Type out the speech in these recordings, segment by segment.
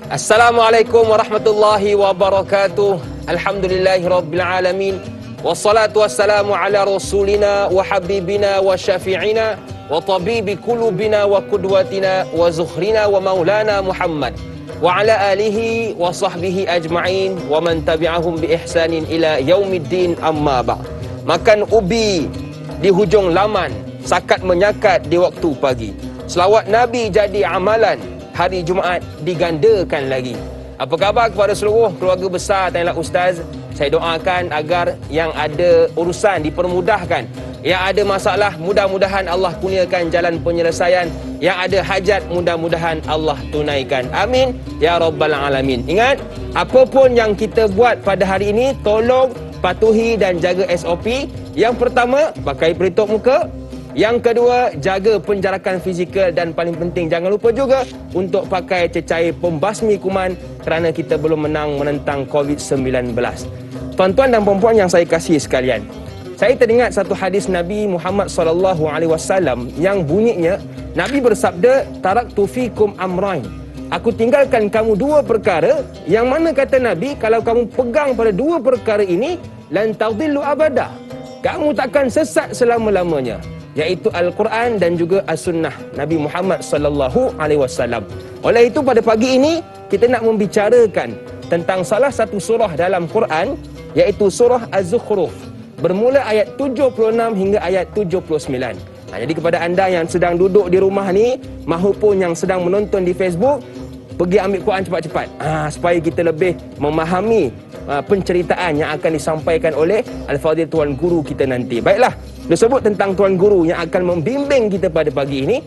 Assalamualaikum warahmatullahi wabarakatuh. Alhamdulillahi rabbil alamin. Wassalatu wassalamu ala rasulina wa habibina wa syafi'ina wa tabibi kulubina wa qudwatina wa zuhrina wa maulana Muhammad wa ala alihi wa sahbihi ajma'in wa man tabi'ahum bi ihsanin ila yaumiddin, amma ba'. Makan ubi di hujung laman, sakat menyakat di waktu pagi. Selawat Nabi jadi amalan, hari Jumaat digandakan lagi. Apa khabar kepada seluruh keluarga besar Tanyalah Ustaz? Saya doakan agar yang ada urusan dipermudahkan, yang ada masalah mudah-mudahan Allah kurniakan jalan penyelesaian, yang ada hajat mudah-mudahan Allah tunaikan. Amin ya rabbal alamin. Ingat, apapun yang kita buat pada hari ini, tolong patuhi dan jaga SOP. Yang pertama, pakai pelitup muka. Yang kedua, jaga penjarakan fizikal, dan paling penting jangan lupa juga untuk pakai cecair pembasmi kuman kerana kita belum menentang COVID-19. Tuan-tuan dan puan-puan yang saya kasihi sekalian, saya teringat satu hadis Nabi Muhammad SAW yang bunyinya, Nabi bersabda, taraktu fikum amrain. Aku tinggalkan kamu dua perkara, yang mana kata Nabi, kalau kamu pegang pada dua perkara ini, lan tadillu abada. Kamu takkan sesat selama-lamanya, iaitu Al-Quran dan juga As-Sunnah Nabi Muhammad SAW. Oleh itu pada pagi ini kita nak membicarakan tentang salah satu surah dalam Quran, iaitu surah Az-Zukhruf, bermula ayat 76 hingga ayat 79. Jadi kepada anda yang sedang duduk di rumah ni mahupun yang sedang menonton di Facebook, pergi ambil Quran cepat-cepat supaya kita lebih memahami penceritaan yang akan disampaikan oleh Al-Fadhil Tuan Guru kita nanti. Baiklah, disebut tentang Tuan Guru yang akan membimbing kita pada pagi ini.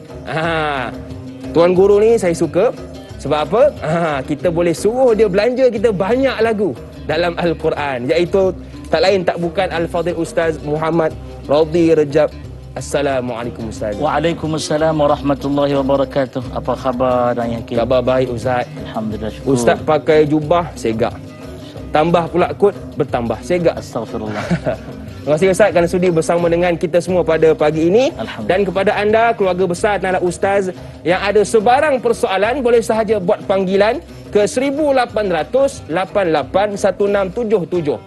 Tuan Guru ni saya suka. Sebab apa? Kita boleh suruh dia belanja kita banyak lagu dalam Al-Quran, iaitu tak lain tak bukan Al-Fadhil Ustaz Muhammad Radhi Rajab. Assalamualaikum Ustaz. Waalaikumsalam warahmatullahi wabarakatuh. Apa khabar dan yakin? Khabar baik Ustaz. Alhamdulillah, syukur. Ustaz pakai jubah segak, tambah pula kot bertambah segak. Astagfirullah. Terima kasih Ustaz kerana sudi bersama dengan kita semua pada pagi ini. Dan kepada anda keluarga besar Tanyalah Ustaz yang ada sebarang persoalan, boleh sahaja buat panggilan ke 1800 88 1677.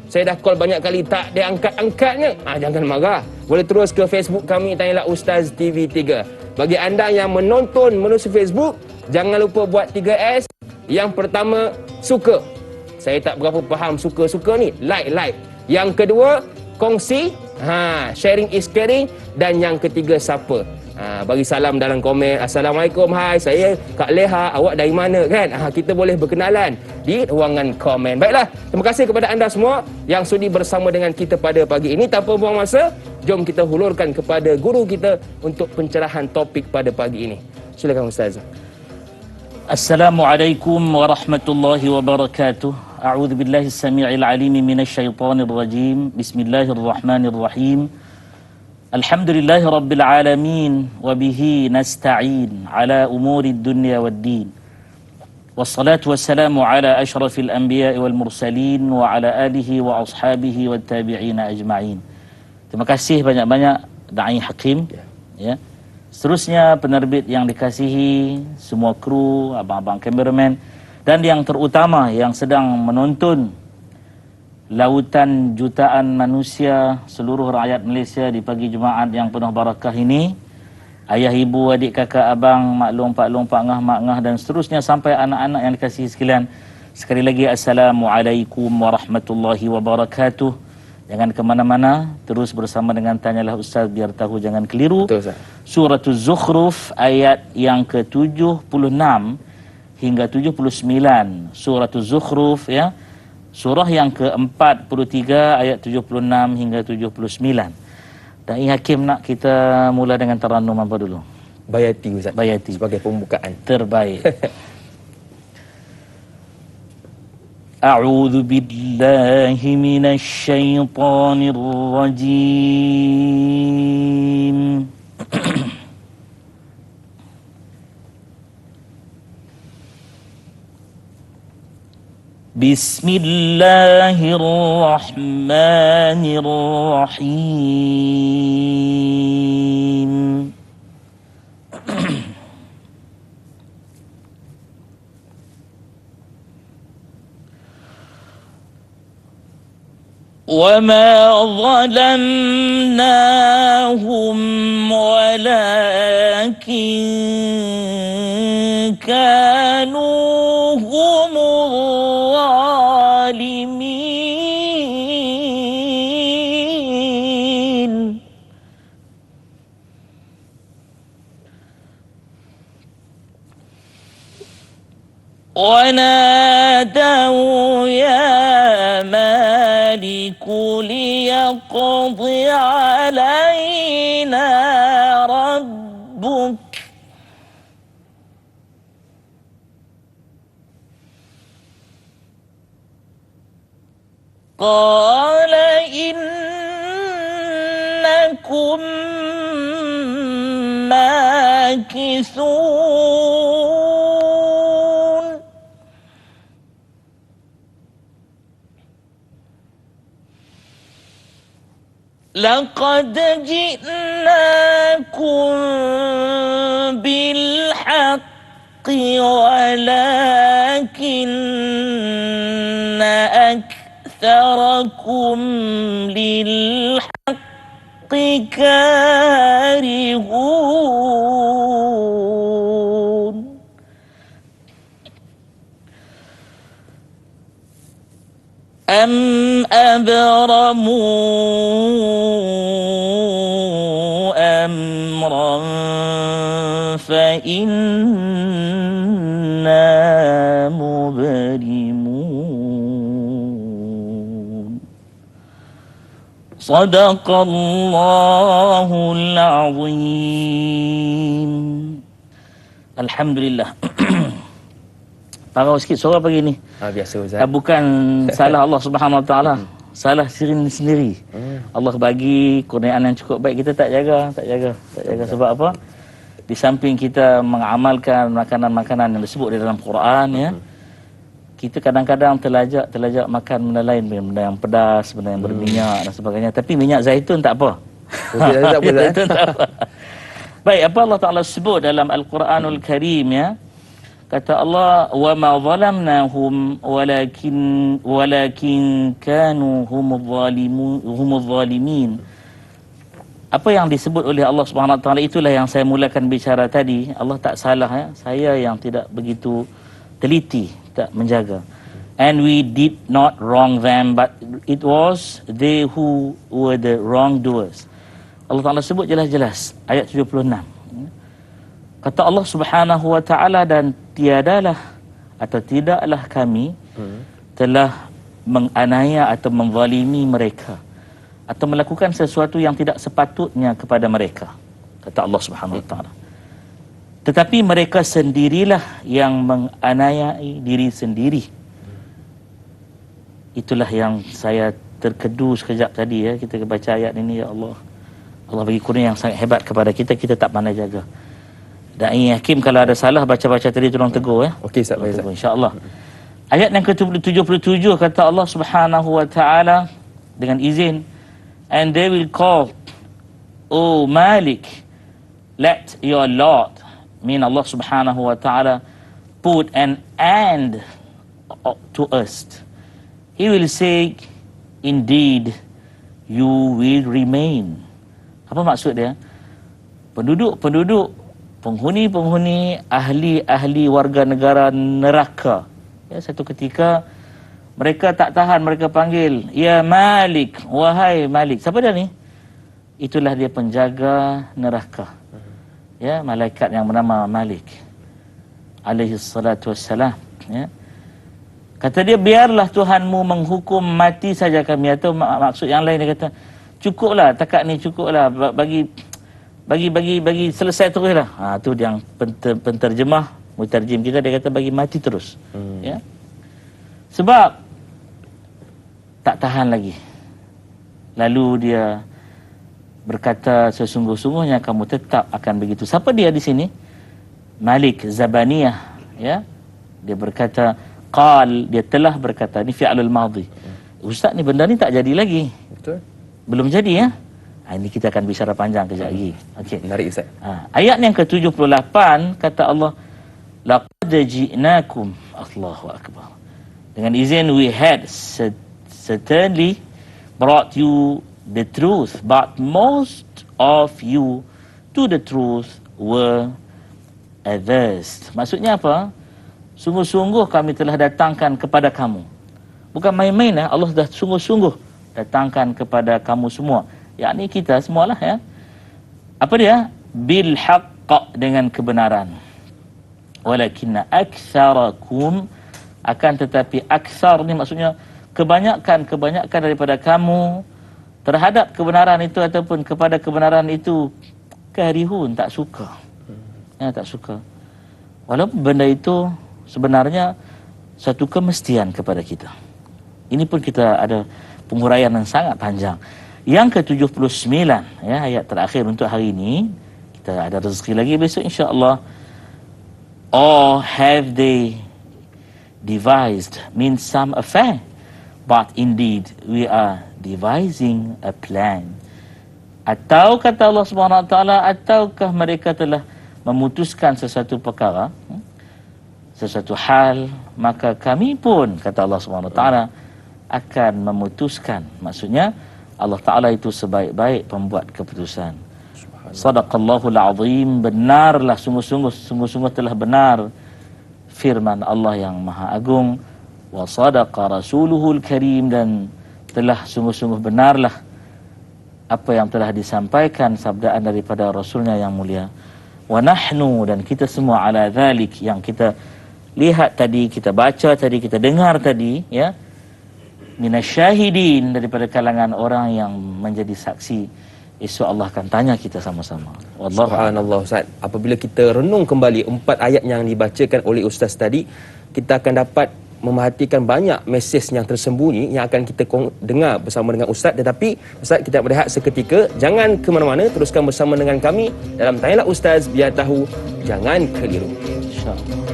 Saya dah call banyak kali, tak diangkat-angkatnya. Jangan marah. Boleh terus ke Facebook kami Tanyalah Ustaz TV3. Bagi anda yang menonton melalui Facebook, jangan lupa buat 3S. Yang pertama, suka. Saya tak berapa faham suka-suka ni. Like. Yang kedua, kongsi. Sharing is caring. Dan yang ketiga, siapa? Bagi salam dalam komen. Assalamualaikum, hai, saya Kak Leha, awak dari mana kan? Kita boleh berkenalan di ruangan komen. Baiklah, terima kasih kepada anda semua yang sudi bersama dengan kita pada pagi ini. Tanpa buang masa, jom kita hulurkan kepada guru kita untuk pencerahan topik pada pagi ini. Silakan Ustaz. Assalamualaikum warahmatullahi wabarakatuh. A'udzu billahi as-sami'il 'alim minasyaitonir rajim. Bismillahirrahmanirrahim. Alhamdulillahi rabbil alamin wa bihi nasta'in ala umurid dunya waddin. Wassalatu wassalamu ala asyrafil anbiya'i wal mursalin wa ala alihi wa ashabihi wat tabi'ina ajma'in. Terima kasih banyak-banyak Da'i Hakim. Ya. Seterusnya penerbit yang dikasihi, semua kru, abang-abang kameraman, dan yang terutama yang sedang menonton lautan jutaan manusia, seluruh rakyat Malaysia di pagi Jumaat yang penuh barakah ini. Ayah, ibu, adik, kakak, abang, maklum, paklum, pak ngah, mak ngah, dan seterusnya sampai anak-anak yang dikasihi sekalian. Sekali lagi, Assalamualaikum warahmatullahi wabarakatuh. Jangan ke mana-mana, terus bersama dengan Tanyalah Ustaz biar tahu jangan keliru. Betul, Ustaz. Surah Az-Zukhruf ayat yang ke-76 hingga 79. Surah Az-Zukhruf, ya. Surah yang ke-43 ayat 76 hingga 79. Da'i Hakim, nak kita mula dengan taranum apa dulu? Bayati Ustaz. Bayati. Sebagai pembukaan. Terbaik. A'udzu billahi minasy syaithanir rajim. Bismillahirrahmanirrahim. وما ظلمناهم ولكن كانوا هم الظالمين. ونادوا يا مالك ليقض علينا ربك قال إنكم ماكثون. لقد جئناكم بالحق ولكن أكثركم للحق كارهون. أم أبرموا أمرا فإنا مبرمون. صدق الله العظيم. Alhamdulillah. Parau sikit suara pagi ni. Biasa Ustaz. Bukan salah Allah Subhanahu Wa Taala, salah sendiri. Allah bagi kurniaan yang cukup baik, kita tak jaga. Sebab apa? Di samping kita mengamalkan makanan-makanan yang disebut di dalam Quran, ya, kita kadang-kadang terlajak makan benda lain, benda yang pedas, benda yang berminyak dan sebagainya. Tapi minyak zaitun tak apa. Zaitun tak apa. Baik, apa Allah Taala sebut dalam Al-Quranul Karim, ya? Kata Allah, wa ma zalamnahum walakin kanu humuz zalimin. Apa yang disebut oleh Allah Subhanahu Wa Taala itulah yang saya mulakan bicara tadi. Allah tak salah, ya. Saya yang tidak begitu teliti, tak menjaga. And we did not wrong them, but it was they who were the wrongdoers. Allah Taala sebut jelas-jelas ayat 76. Kata Allah Subhanahu Wa Taala, dan tiadalah atau tidaklah kami telah menganiaya atau menzalimi mereka atau melakukan sesuatu yang tidak sepatutnya kepada mereka, kata Allah Subhanahu Wa Taala. Tetapi mereka sendirilah yang menganiayai diri sendiri. Itulah yang saya terkedu sekejap tadi, ya. Kita baca ayat ini, ya Allah. Allah bagi kurnia yang sangat hebat kepada kita, kita tak pandai jaga. Da'i Hakim kalau ada salah baca-baca tadi tolong tegur, ya. Okey Ustaz, baik Ustaz. Insya-Allah. Ayat yang ke-77 kata Allah Subhanahu Wa Taala dengan izin, and they will call, O Malik, let your Lord, mean Allah Subhanahu Wa Taala, put an end to us. He will say, indeed you will remain. Apa maksud dia? Penduduk, penghuni-penghuni, ahli-ahli warga negara neraka, ya, satu ketika mereka tak tahan, mereka panggil, ya Malik, wahai Malik. Siapa dia ni? Itulah dia penjaga neraka, ya, malaikat yang bernama Malik alaihi salatu wassalam, ya. Kata dia, biarlah Tuhanmu menghukum mati saja kami, atau maksud yang lain dia kata, cukuplah, takat ni cukuplah, bagi selesai teruslah. Tu yang penterjemah, mutarjim kita, dia kata bagi mati terus. Ya. Sebab tak tahan lagi. Lalu dia berkata, sesungguh-sungguhnya kamu tetap akan begitu. Siapa dia di sini? Malik Zabaniyah, ya. Dia berkata, qal, dia telah berkata, ni fi'alul madhi. Ustaz, ni benda ni tak jadi lagi. Betul. Belum jadi, ya. Ini kita akan bicara panjang kejap lagi. Okey. Menarik Ustaz. Ayat yang ke-78 kata Allah, laqad ji'nakum, Allahu akbar. Dengan izin, we had certainly brought you the truth, but most of you to the truth were averse. Maksudnya apa? Sungguh-sungguh kami telah datangkan kepada kamu. Bukan main-main, Allah dah sungguh-sungguh datangkan kepada kamu semua. Yakni kita semualah, ya. Apa dia? Bil haqq, dengan kebenaran. Walakinna aktsarakum, akan tetapi aksar ni maksudnya kebanyakan daripada kamu terhadap kebenaran itu ataupun kepada kebenaran itu karihun, tak suka. Ya, tak suka. Walaupun benda itu sebenarnya satu kemestian kepada kita. Ini pun kita ada penguraian yang sangat panjang. Yang ke-79, ya, ayat terakhir untuk hari ini. Kita ada rezeki lagi besok insya-Allah. Or have they devised means some affair, but indeed we are devising a plan. Atau kata Allah Subhanahu Wa Taala, ataukah mereka telah memutuskan sesuatu perkara, sesuatu hal, maka kami pun, kata Allah Subhanahu Wa Taala, akan memutuskan. Maksudnya Allah Taala itu sebaik-baik pembuat keputusan. Sadaqallahul azim, benarlah sungguh-sungguh telah benar firman Allah yang Maha Agung. Wa sadaqa rasuluhul karim, dan telah sungguh-sungguh benarlah apa yang telah disampaikan sabdaan daripada Rasulnya yang mulia. Wa nahnu, dan kita semua, ala dhalik, yang kita lihat tadi, kita baca tadi, kita dengar tadi, ya, minasyahidin, daripada kalangan orang yang menjadi saksi. Esok Allah akan tanya kita sama-sama. Wallahu Subhanallah, Ustaz. Apabila kita renung kembali 4 ayat yang dibacakan oleh Ustaz tadi, kita akan dapat memerhatikan banyak mesej yang tersembunyi yang akan kita dengar bersama dengan Ustaz. Tetapi Ustaz, kita berehat seketika. Jangan ke mana-mana, teruskan bersama dengan kami dalam Tanyalah Ustaz, biar tahu, jangan keliru. InsyaAllah.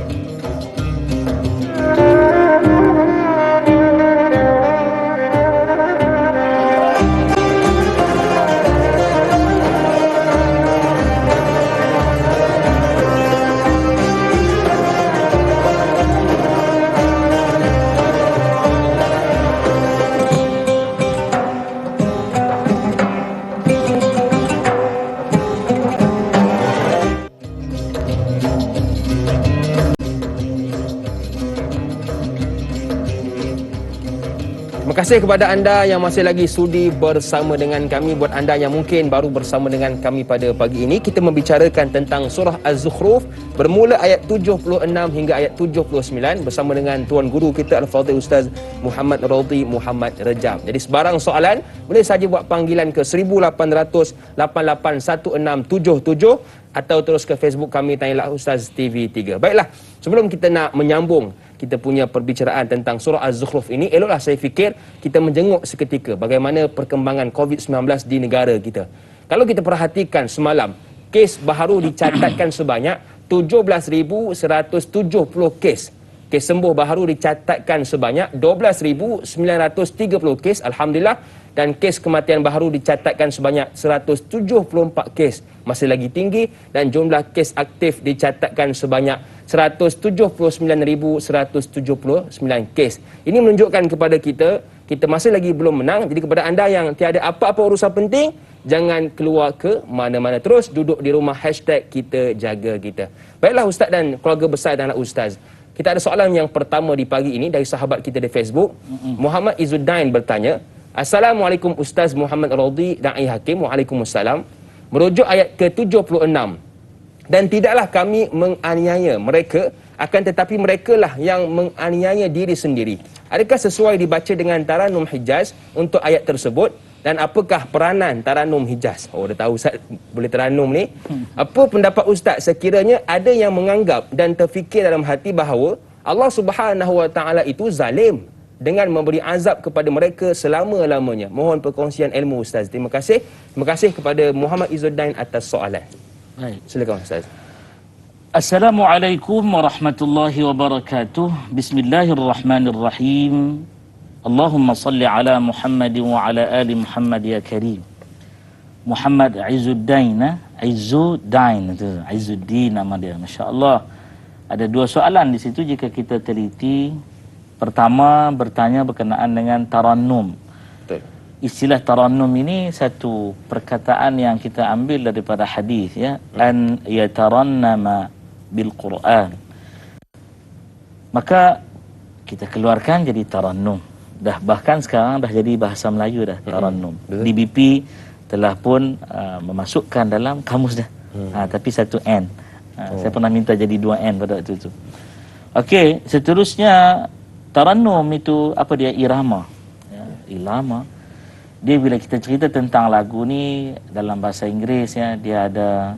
Terima kasih kepada anda yang masih lagi sudi bersama dengan kami. Buat anda yang mungkin baru bersama dengan kami pada pagi ini, kita membicarakan tentang surah Az-Zukhruf bermula ayat 76 hingga ayat 79 bersama dengan Tuan Guru kita Al-Fadhil Ustaz Muhammad Radhi Muhammad Rejab. Jadi sebarang soalan boleh saja buat panggilan ke 1800 881677 atau terus ke Facebook kami Tanyalah Ustaz TV3. Baiklah, sebelum kita nak menyambung kita punya perbicaraan tentang surah Az-Zukhruf ini, eloklah saya fikir kita menjenguk seketika bagaimana perkembangan COVID-19 di negara kita. Kalau kita perhatikan semalam, kes baharu dicatatkan sebanyak 17,170 kes. Kes sembuh baharu dicatatkan sebanyak 12,930 kes, alhamdulillah, dan kes kematian baharu dicatatkan sebanyak 174 kes, masih lagi tinggi, dan jumlah kes aktif dicatatkan sebanyak 179,179 kes. Ini menunjukkan kepada kita masih lagi belum menang. Jadi kepada anda yang tiada apa-apa urusan penting, jangan keluar ke mana-mana, terus duduk di rumah, #kita jaga kita. Baiklah Ustaz dan keluarga besar dan anak Ustaz, kita ada soalan yang pertama di pagi ini dari sahabat kita di Facebook. Muhammad Izzuddin bertanya, Assalamualaikum Ustaz Muhammad Radhi Da'i Hakim. Waalaikumsalam. Merujuk ayat ke-76, dan tidaklah kami menganiaya mereka, akan tetapi merekalah yang menganiaya diri sendiri. Adakah sesuai dibaca dengan Taranum Hijaz untuk ayat tersebut, dan apakah peranan Taranum Hijaz? Oh, dah tahu Ustaz boleh Taranum ni. Apa pendapat Ustaz sekiranya ada yang menganggap dan terfikir dalam hati bahawa Allah Subhanahu Wa Taala itu zalim dengan memberi azab kepada mereka selama-lamanya? Mohon perkongsian ilmu Ustaz. Terima kasih. Terima kasih kepada Muhammad Izzuddin atas soalan. Baik. Silakan Ustaz. Assalamualaikum warahmatullahi wabarakatuh. Bismillahirrahmanirrahim. Allahumma salli ala Muhammad wa ala ali Muhammad ya karim. Muhammad Izzuddin, Izzuddin nama dia. Masya-Allah. Ada 2 soalan di situ jika kita teliti. Pertama bertanya berkenaan dengan Tarannum. Betul. istilah tarannum ini satu perkataan yang kita ambil daripada hadis, ya, an yatarannama bil Quran. Maka kita keluarkan jadi tarannum. Dah bahkan sekarang dah jadi bahasa Melayu dah, tarannum. DBP telah pun memasukkan dalam kamus dah. Tapi satu N. Saya pernah minta jadi 2 N pada waktu itu. Okey, seterusnya tarannum itu apa dia? Irama. Ya, irama. Dia bila kita cerita tentang lagu ni dalam bahasa Inggeris, ya, dia ada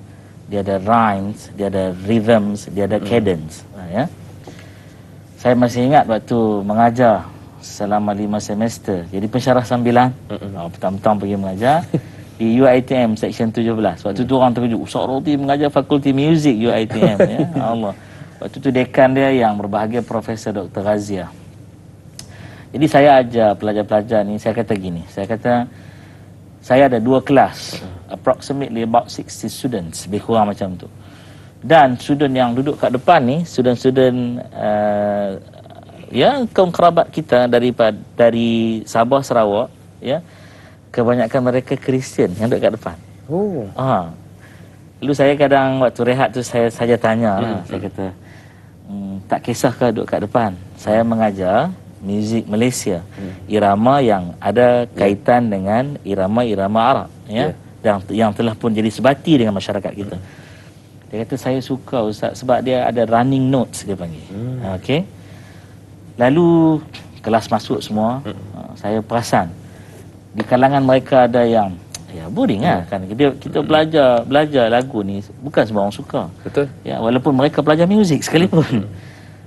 rhymes, dia ada rhythms, dia ada cadence, ya. Saya masih ingat waktu mengajar selama 5 semester. Jadi pensyarah sambilan. Petang-petang pergi mengajar di UiTM section 17. Waktu tu orang terkejut, Ustaz Roti mengajar fakulti muzik UiTM, ya. Allah. Waktu tu dekan dia yang berbahagia Profesor Dr. Razia. Jadi saya ajar pelajar-pelajar ni, saya kata gini, saya ada 2 kelas, approximately about 60 students, lebih kurang macam tu. Dan student yang duduk kat depan ni, student-student ya, kaum kerabat kita dari Sabah, Sarawak, ya. Kebanyakan mereka Kristian yang duduk kat depan. Lalu saya kadang waktu rehat tu saya tanya, saya kata, tak kisahkah duduk kat depan? Saya mengajar muzik Malaysia, irama yang ada kaitan dengan irama-irama Arab, ya, yang telah pun jadi sebati dengan masyarakat kita. Dia kata, saya suka Ustaz sebab dia ada running notes, dia panggil. Okey. Lalu kelas masuk semua, saya perasan di kalangan mereka ada yang boring kan. Kita belajar lagu ni bukan semua orang suka. Betul. Ya, walaupun mereka belajar muzik sekalipun.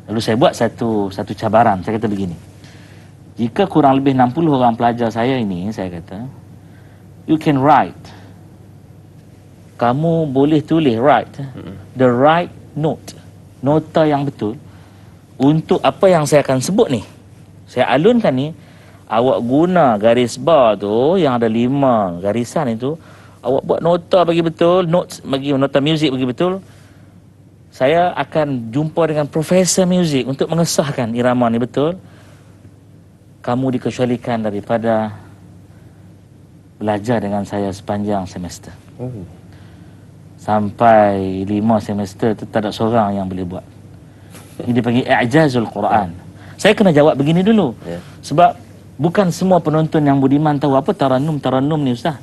Lalu saya buat satu cabaran. Saya kata begini. Jika kurang lebih 60 orang pelajar saya ini, saya kata, you can write. Kamu boleh tulis, write the right note. Nota yang betul untuk apa yang saya akan sebut ni. Saya alunkan ni, awak guna garis bar tu yang ada 5 garisan itu, awak buat nota bagi betul, notes bagi nota muzik bagi betul. Saya akan jumpa dengan profesor muzik untuk mengesahkan irama ni betul. Kamu dikecualikan daripada belajar dengan saya sepanjang semester. Sampai 5 semester tu tak ada seorang yang boleh buat. Ini dipanggil i'jazul Quran. Saya kena jawab begini dulu. Sebab bukan semua penonton yang budiman tahu apa tarannum ni Ustaz.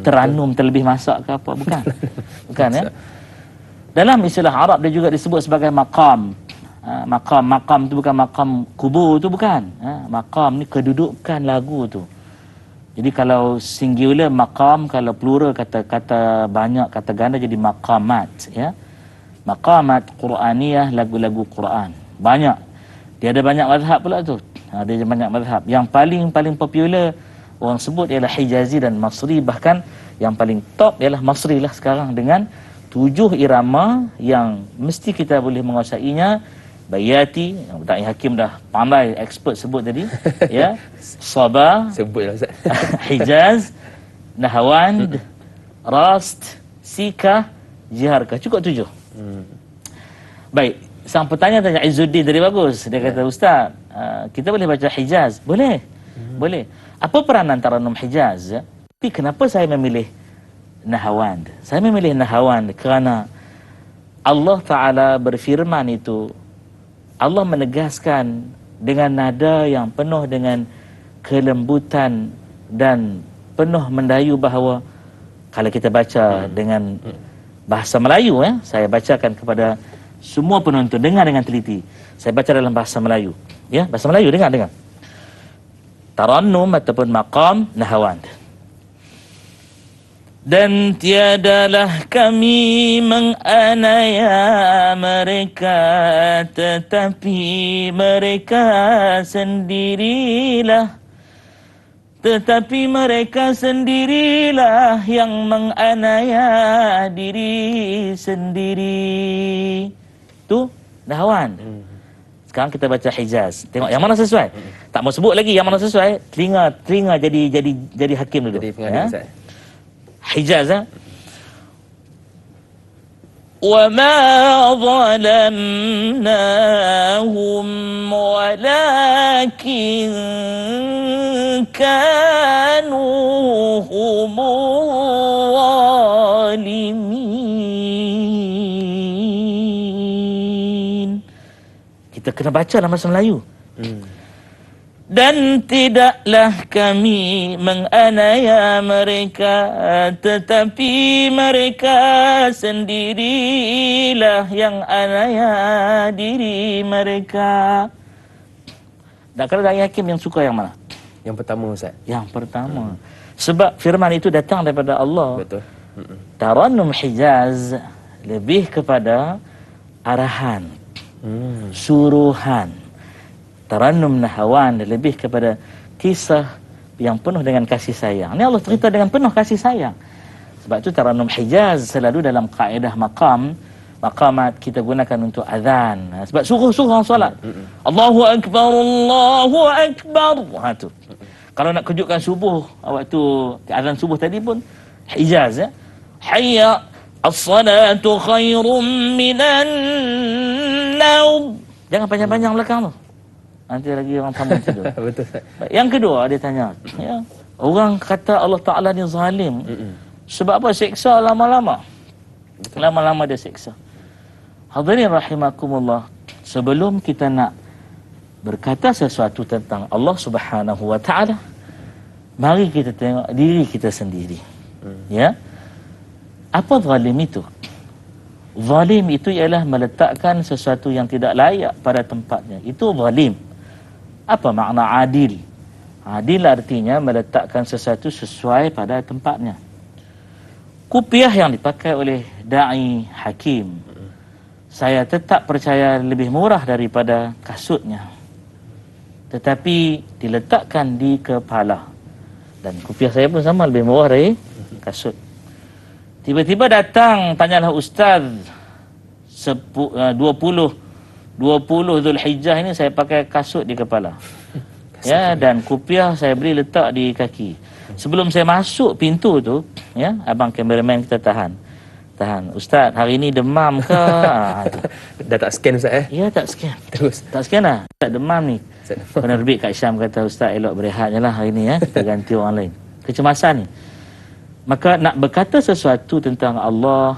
Terannum terlebih masak ke apa? Bukan. Bukan, ya. Dalam istilah Arab dia juga disebut sebagai maqam. Maqam tu bukan maqam kubur tu, bukan. Maqam ni kedudukan lagu tu. Jadi kalau singular maqam, kalau plural kata banyak, kata ganda jadi maqamat, ya. Maqamat Quraniyah, lagu-lagu Quran. Banyak. Dia ada banyak mazhab pula tu. Dia ada banyak mazhab. Yang paling popular orang sebut ialah Hijazi dan Masri. Bahkan yang paling top ialah Masri lah sekarang, dengan 7 irama yang mesti kita boleh menguasainya. Bayati, Dai Hakim dah pandai, expert sebut tadi, ya. Sabah, sebutlah Ustaz. Hijaz, Nahawand, Rast, Sika, Jiharka. Cukup 7. Baik, sang petanya tanya Izzuddin tadi bagus. Dia kata, Ustaz, kita boleh baca Hijaz? Boleh. Boleh. Apa peranan tarannum Hijaz? Tapi kenapa saya memilih Nahawand? Saya memilih Nahawand kerana Allah Ta'ala berfirman itu, Allah menegaskan dengan nada yang penuh dengan kelembutan dan penuh mendayu bahawa kalau kita baca dengan bahasa Melayu, ya, saya bacakan kepada semua penonton, dengar dengan teliti. Saya baca dalam bahasa Melayu, ya, bahasa Melayu, dengar. Tarannum ataupun maqam Nahawand. Dan tiadalah kami menganiaya mereka, tetapi mereka sendirilah. Tetapi mereka sendirilah yang menganiaya diri sendiri. Tu Nahawand. Sekarang kita baca Hijaz. Tengok yang mana sesuai. Tak mau sebut lagi yang mana sesuai. Telinga jadi hakim dulu. Jadi pengadil, Ustaz. Hijaz, وَمَا ظَلَمْنَاهُمْ وَلَكِنْ كَانُوا كانوا هم الظالمين. Kita kena baca dalam bahasa Melayu. Dan tidaklah kami menganiaya mereka, tetapi mereka sendirilah yang aniaya diri mereka. Dan kalau dari hakim yang suka yang mana? Yang pertama, Ustaz. Yang pertama. Sebab firman itu datang daripada Allah. Betul. Tarannum Hijaz lebih kepada arahan, suruhan. Tarannum Nahawan lebih kepada kisah yang penuh dengan kasih sayang. Ini Allah cerita dengan penuh kasih sayang. Sebab itu Tarannum Hijaz selalu dalam kaedah maqamat kita gunakan untuk azan. Sebab suruh orang solat. Allahu Akbar, Allahu Akbar. Tu. Kalau nak kejutkan subuh, waktu azan subuh tadi pun Hijaz, ya. Hayya as-salatu khairum minan naum. Jangan panjang-panjang belakang tu. Nanti lagi orang tamu tidur. Betul. Yang kedua dia tanya, ya, orang kata Allah Ta'ala ni zalim. Sebab apa? Seksa lama-lama. Lama-lama dia seksa. Hadirin rahimakumullah, sebelum kita nak berkata sesuatu tentang Allah Subhanahu wa Ta'ala, mari kita tengok diri kita sendiri. Ya. Apa zalim itu? Zalim itu ialah meletakkan sesuatu yang tidak layak pada tempatnya. Itu zalim. Apa makna adil? Adil artinya meletakkan sesuatu sesuai pada tempatnya. Kupiah yang dipakai oleh da'i hakim, saya tetap percaya lebih murah daripada kasutnya. Tetapi diletakkan di kepala. Dan kupiah saya pun sama, lebih murah dari kasut. Tiba-tiba datang, tanyalah ustaz, 20 Zulhijjah ini saya pakai kasut di kepala. Ya, dan kupiah saya beri letak di kaki. Sebelum saya masuk pintu tu, ya, abang kameraman kita tahan. Ustaz, hari ini demam ke? Dah tak scan, Ustaz, Ya, tak scan. Terus. Tak scan lah. Tak demam ni. Penerbit Kak Syam kata, Ustaz elok berehat je lah hari ni, ya. Kita ganti orang lain. Kecemasan ni. Maka nak berkata sesuatu tentang Allah,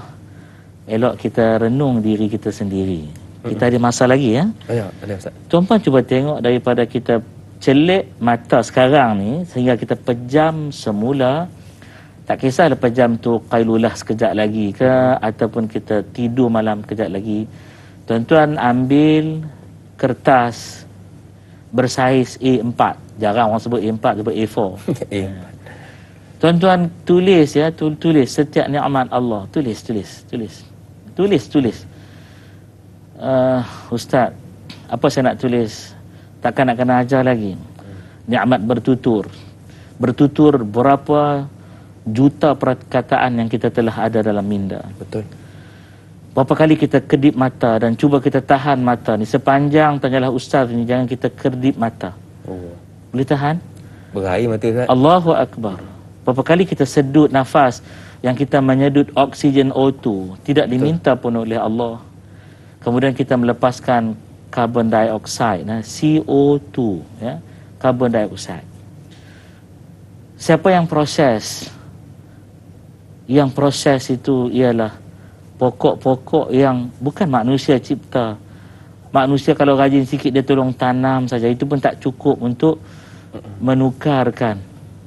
elok kita renung diri kita sendiri. Kita ada masa lagi, ya. Ya, ada, Ustaz. Tuan-tuan cuba tengok daripada kita celik mata sekarang ni sehingga kita pejam semula. Tak kisahlah pejam tu qailulah sekejap lagi ke ataupun kita tidur malam sekejap lagi. Tuan-tuan ambil kertas bersaiz A4. Jarang orang sebut A4, sebut A4. Tuan-tuan tulis, ya, tulis setiap nikmat Allah. Tulis. Ustaz, apa saya nak tulis? Takkan nak kena ajar lagi. Nikmat bertutur berapa juta perkataan yang kita telah ada dalam minda. Betul. Berapa kali kita kedip mata dan cuba kita tahan mata ni. Sepanjang tanyalah ustaz ni, jangan kita kedip mata. Boleh tahan? Berair mata, Ustaz. Allahu Akbar. Berapa kali kita sedut nafas yang kita menyedut oksigen O2, tidak diminta pun oleh Allah. Kemudian kita melepaskan carbon dioxide, CO2, ya, carbon dioxide. Siapa yang proses? Yang proses itu ialah pokok-pokok yang bukan manusia cipta. Manusia kalau rajin sikit dia tolong tanam saja, itu pun tak cukup untuk menukarkan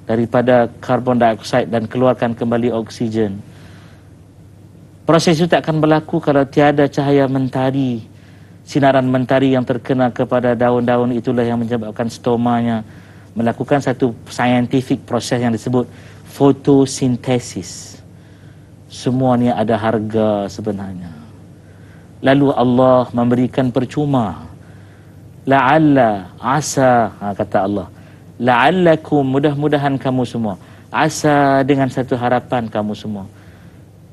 daripada carbon dioxide dan keluarkan kembali oksigen. Proses itu tak akan berlaku kalau tiada cahaya mentari. Sinaran mentari yang terkena kepada daun-daun itulah yang menyebabkan stomanya melakukan satu scientific proses yang disebut fotosintesis. Semua ni ada harga sebenarnya. Lalu Allah memberikan percuma. La'alla, asa, kata Allah. La'allakum, mudah-mudahan kamu semua. Asa, dengan satu harapan kamu semua.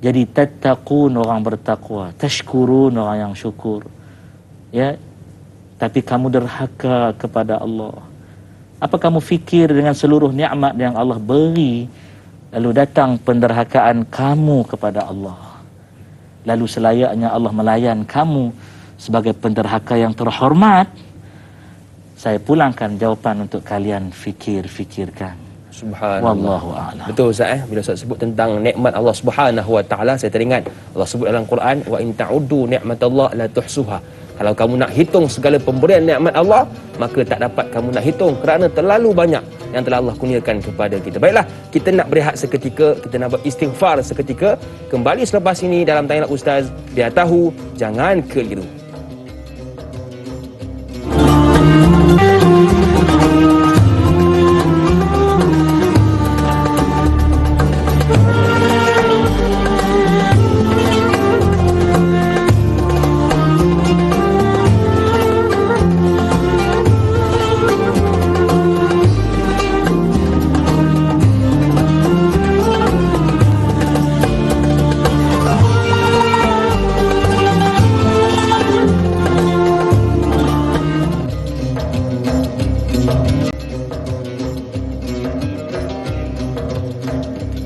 Jadi tattaqun, orang bertakwa. Tashkurun, orang yang syukur. Ya, tapi kamu derhaka kepada Allah. Apa kamu fikir dengan seluruh nikmat yang Allah beri, lalu datang penderhakaan kamu kepada Allah, lalu selayaknya Allah melayan kamu sebagai penderhaka yang terhormat? Saya pulangkan jawapan untuk kalian fikirkan. Subhanallah. Wallahu a'lam. Betul Ustaz bila Ustaz sebut tentang nikmat Allah Subhanahu wa taala, saya teringat Allah sebut dalam Quran, wa in ta'uddu ni'matallah la tuhsuha. Kalau kamu nak hitung segala pemberian nikmat Allah, maka tak dapat kamu nak hitung kerana terlalu banyak yang telah Allah kurniakan kepada kita. Baiklah, kita nak berehat seketika, kita nak beristighfar seketika. Kembali selepas ini dalam Tanya Ustaz, biar tahu jangan keliru.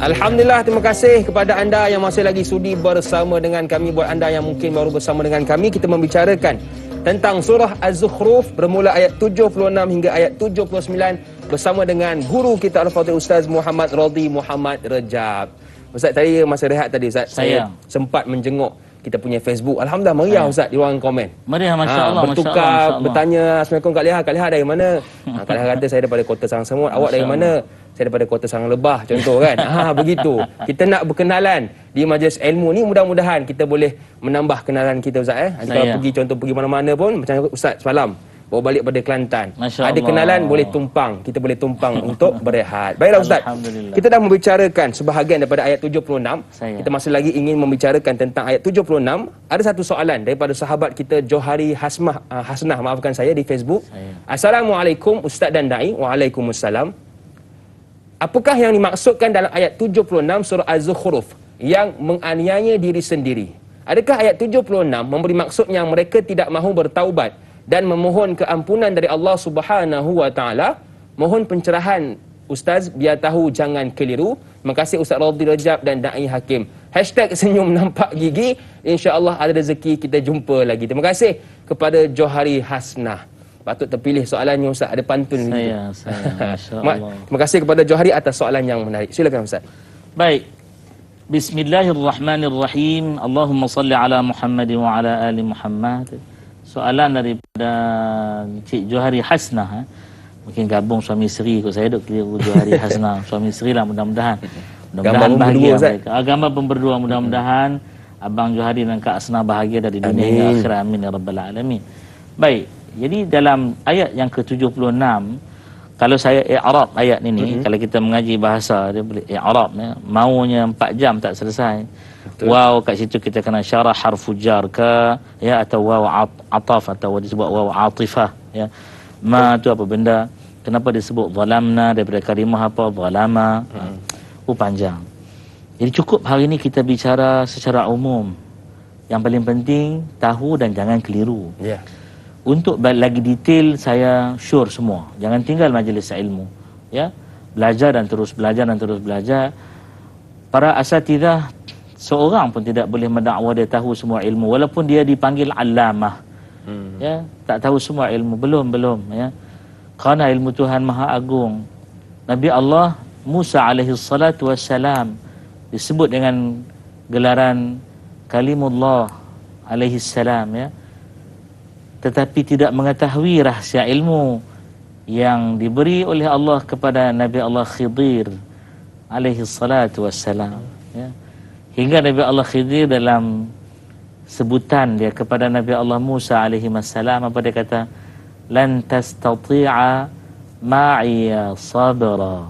Alhamdulillah, terima kasih kepada anda yang masih lagi sudi bersama dengan kami. Buat anda yang mungkin baru bersama dengan kami, kita membicarakan tentang surah Az-Zukhruf bermula ayat 76 hingga ayat 79 bersama dengan guru kita Al-Fadhil Ustaz Muhammad Radhi Muhammad Rejab. Ustaz, tadi masa rehat tadi Ustaz, saya sempat menjenguk kita punya Facebook. Alhamdulillah meriah Ustaz di ruangan komen. Meriah, masya-Allah, bertukar, masya Allah. bertanya, Assalamualaikum Kak Leah. Kak Leah dari mana? Kak Leah kata saya daripada Kota Sarang Semut. Awak dari mana? Saya daripada Kota Sarang Lebah, contoh kan. Begitu. Kita nak berkenalan di majlis ilmu ni, mudah-mudahan kita boleh menambah kenalan kita Ustaz. Kalau pergi contoh pergi mana-mana pun macam Ustaz semalam bawa balik pada Kelantan. Ada kenalan boleh tumpang, kita boleh tumpang untuk berehat. Baiklah Ustaz. Kita dah membicarakan sebahagian daripada ayat 76. Kita masih lagi ingin membicarakan tentang ayat 76. Ada satu soalan daripada sahabat kita Johari Hasnah, maafkan saya, di Facebook. Assalamualaikum Ustaz dan Dai. Waalaikumsalam. Apakah yang dimaksudkan dalam ayat 76 surah Az-Zukhruf yang menganiaya diri sendiri? Adakah ayat 76 memberi maksud yang mereka tidak mahu bertaubat dan memohon keampunan dari Allah Subhanahu wa taala? Mohon pencerahan Ustaz biar tahu jangan keliru. Terima kasih Ustaz Radhi Rejab dan Dai Hakim. #senyum nampak gigi. InsyaAllah ada rezeki kita jumpa lagi. Terima kasih kepada Johari Hasnah. Patut terpilih soalannya Ustaz, ada pantun saya, masya-Allah. Terima kasih kepada Johari atas soalan yang menarik. Silakan Ustaz. Baik. Bismillahirrahmanirrahim. Allahumma salli ala Muhammad wa ala ali Muhammad. Soalan daripada Cik Johari Hasnah. Mungkin gabung suami isteri kot. Saya duk keliru Johari Hasnah. Suami isteri lah, mudah-mudahan. Mudah-mudahan bahagia mereka. Gambar pun berdua, mudah-mudahan Abang Johari dan Kak Hasnah bahagia dari dunia hingga akhirat. Amin ya rabbal alamin. Baik. Jadi dalam ayat yang ke-76, kalau saya i'rab ayat ini, kalau kita mengaji bahasa, dia boleh i'rab ya. Maunya 4 jam tak selesai. Betul. Waw kat situ kita kena syarah harfu jar ke ya, atau waw ataf, atau disebut waw atifah ya. Ma tu apa benda? Kenapa disebut zalamna daripada kalimah apa? Zalama. Panjang. Jadi cukup hari ini kita bicara secara umum. Yang paling penting tahu dan jangan keliru. Ya. Untuk lagi detail saya sure semua. Jangan tinggal majlis ilmu. Ya. Belajar dan terus belajar dan terus belajar. Para asatidzah seorang pun tidak boleh mendakwa dia tahu semua ilmu walaupun dia dipanggil allamah. Ya, tak tahu semua ilmu, belum ya. Kerana ilmu Tuhan Maha Agung. Nabi Allah Musa alaihi salatu wassalam disebut dengan gelaran Kalimullah alaihi salam ya. Tetapi tidak mengetahui rahsia ilmu yang diberi oleh Allah kepada Nabi Allah Khidir alaihi salatu wassalam ya. Hingga Nabi Allah Khidir dalam sebutan dia kepada Nabi Allah Musa alaihi wassalam, apa dia kata? Lan tastati'a ma'iya sabra.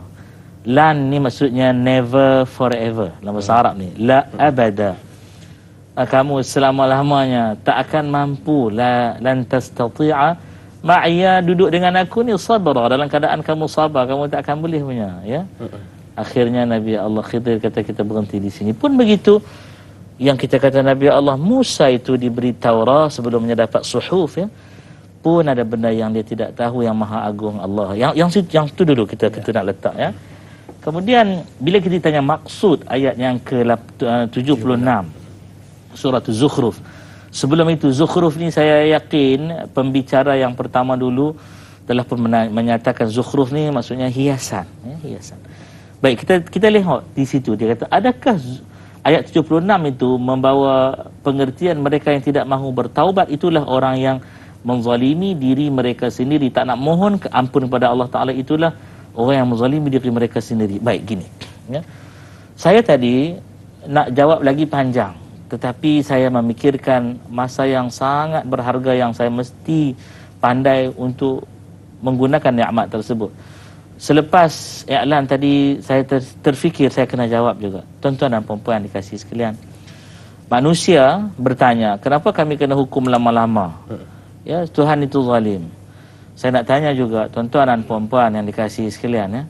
Lan ni maksudnya never forever dalam bahasa Arab ni. La abada. Kamu selama-lamanya tak akan mampu. Lan tastati'a ma'iya, duduk dengan aku ni sabra, dalam keadaan kamu sabar, kamu tak akan boleh punya ya. Akhirnya Nabi Allah Khidir kata kita berhenti di sini. Pun begitu yang kita kata Nabi Allah Musa itu diberi Taurat sebelumnya dapat suhuf ya. Pun ada benda yang dia tidak tahu yang Maha Agung Allah. Yang tu dulu kita nak letak ya. Kemudian bila kita tanya maksud ayat yang ke-76 surah Zukhruf. Sebelum itu Zukhruf ni saya yakin pembicara yang pertama dulu telah pun menyatakan zukhruf ni maksudnya hiasan, hiasan. Baik, kita lihat di situ dia kata, adakah ayat 76 itu membawa pengertian mereka yang tidak mahu bertaubat itulah orang yang menzalimi diri mereka sendiri, tak nak mohon ampun kepada Allah Taala, itulah orang yang menzalimi diri mereka sendiri. Baik, gini ya. Saya tadi nak jawab lagi panjang, tetapi saya memikirkan masa yang sangat berharga yang saya mesti pandai untuk menggunakan nikmat tersebut. Selepas iklan tadi saya terfikir saya kena jawab juga. Tuan-tuan dan puan-puan dikasihi sekalian, manusia bertanya, kenapa kami kena hukum lama-lama? Ya, Tuhan itu zalim. Saya nak tanya juga tuan-tuan dan puan-puan yang dikasihi sekalian ya.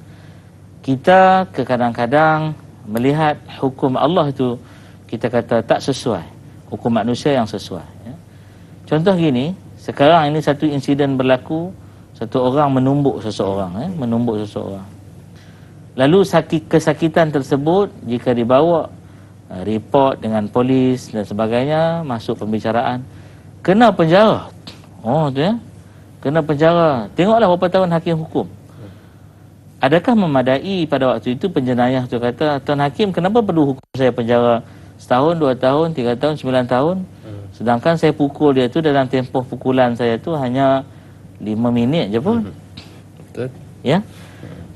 Kita kadang-kadang melihat hukum Allah itu kita kata tak sesuai, hukum manusia yang sesuai ya. Contoh gini, sekarang ini satu insiden berlaku, satu orang menumbuk seseorang menumbuk seseorang. Lalu kesakitan tersebut jika dibawa report dengan polis dan sebagainya, masuk pembicaraan, kena penjara. Oh tu ya, kena penjara. Tengoklah berapa tahun hakim hukum. Adakah memadai pada waktu itu penjenayah tu kata, Tuan Hakim, kenapa perlu hukum saya penjara setahun, 2 tahun, 3 tahun, 9 tahun? Sedangkan saya pukul dia tu dalam tempoh pukulan saya tu hanya 5 minit je pun. Betul. Ya.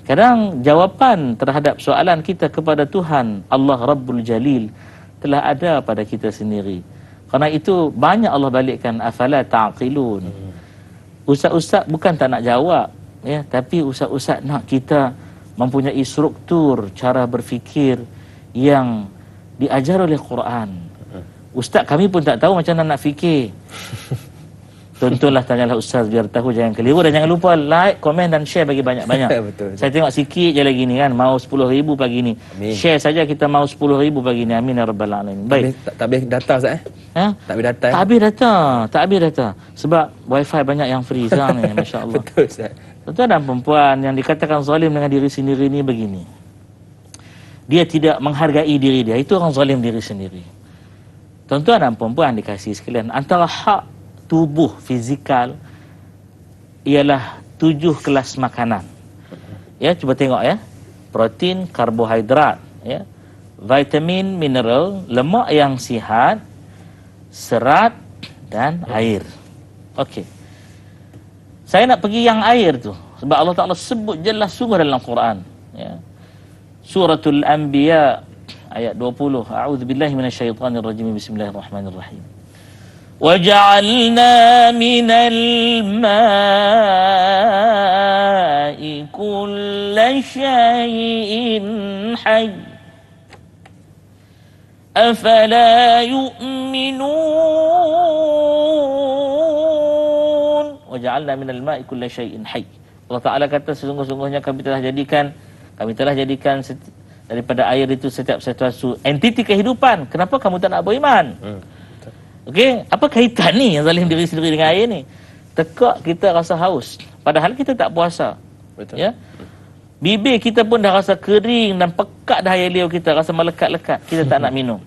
Kadang jawapan terhadap soalan kita kepada Tuhan Allah Rabbul Jalil telah ada pada kita sendiri. Kerana itu banyak Allah balikkan, afala ta'qilun. Ustaz-ustaz bukan tak nak jawab ya, tapi ustaz-ustaz nak kita mempunyai struktur cara berfikir yang diajar oleh Quran. Ustaz kami pun tak tahu macam mana nak fikir. Tontonlah, tanyalah ustaz biar tahu, jangan keliru, dan jangan lupa like, komen dan share bagi banyak-banyak. Betul. Saya tengok sikit je lagi ni kan, mau 10,000 pagi ni. Amin. Share saja kita mau 10,000 pagi ni. Amin ya rabbal alamin. Baik. Tak habis data Ustaz Ha? Tak habis data. Tak habis data. Sebab wifi banyak yang free sekarang ni, masya-Allah. Betul Ustaz. Tuan-tuan dan perempuan yang dikatakan zalim dengan diri sendiri ni begini. Dia tidak menghargai diri dia, itu orang zalim diri sendiri. Tuan-tuan dan perempuan dikasihi sekalian, antara hak tubuh fizikal ialah 7 kelas makanan. Ya, cuba tengok ya. Protein, karbohidrat, ya. Vitamin, mineral, lemak yang sihat, serat dan air. Okey. Saya nak pergi yang air tu sebab Allah Taala sebut jelas sungguh dalam Quran, ya. Suratul Anbiya ayat 20. A'udzubillahi minasyaitonir rajim. Bismillahirrahmanirrahim. وَجَعَلْنَا مِنَ الْمَاءِ كُلَّ شَيْءٍ حَيٍّ أَفَلَا يُؤْمِنُونَ وَجَعَلْنَا مِنَ الْمَاءِ كُلَّ شَيْءٍ حَيٍّ. Allah Ta'ala kata sesungguh-sungguhnya kami telah jadikan daripada air itu setiap sesuatu entiti kehidupan. Kenapa kamu tak nak beriman? Okey, apa kaitan ni yang zalim diri sendiri dengan air ni? Tekak kita rasa haus, padahal kita tak puasa. Betul. Ya. Bibir kita pun dah rasa kering dan pekat dah air liur kita, rasa melekat-lekat. Kita tak nak minum.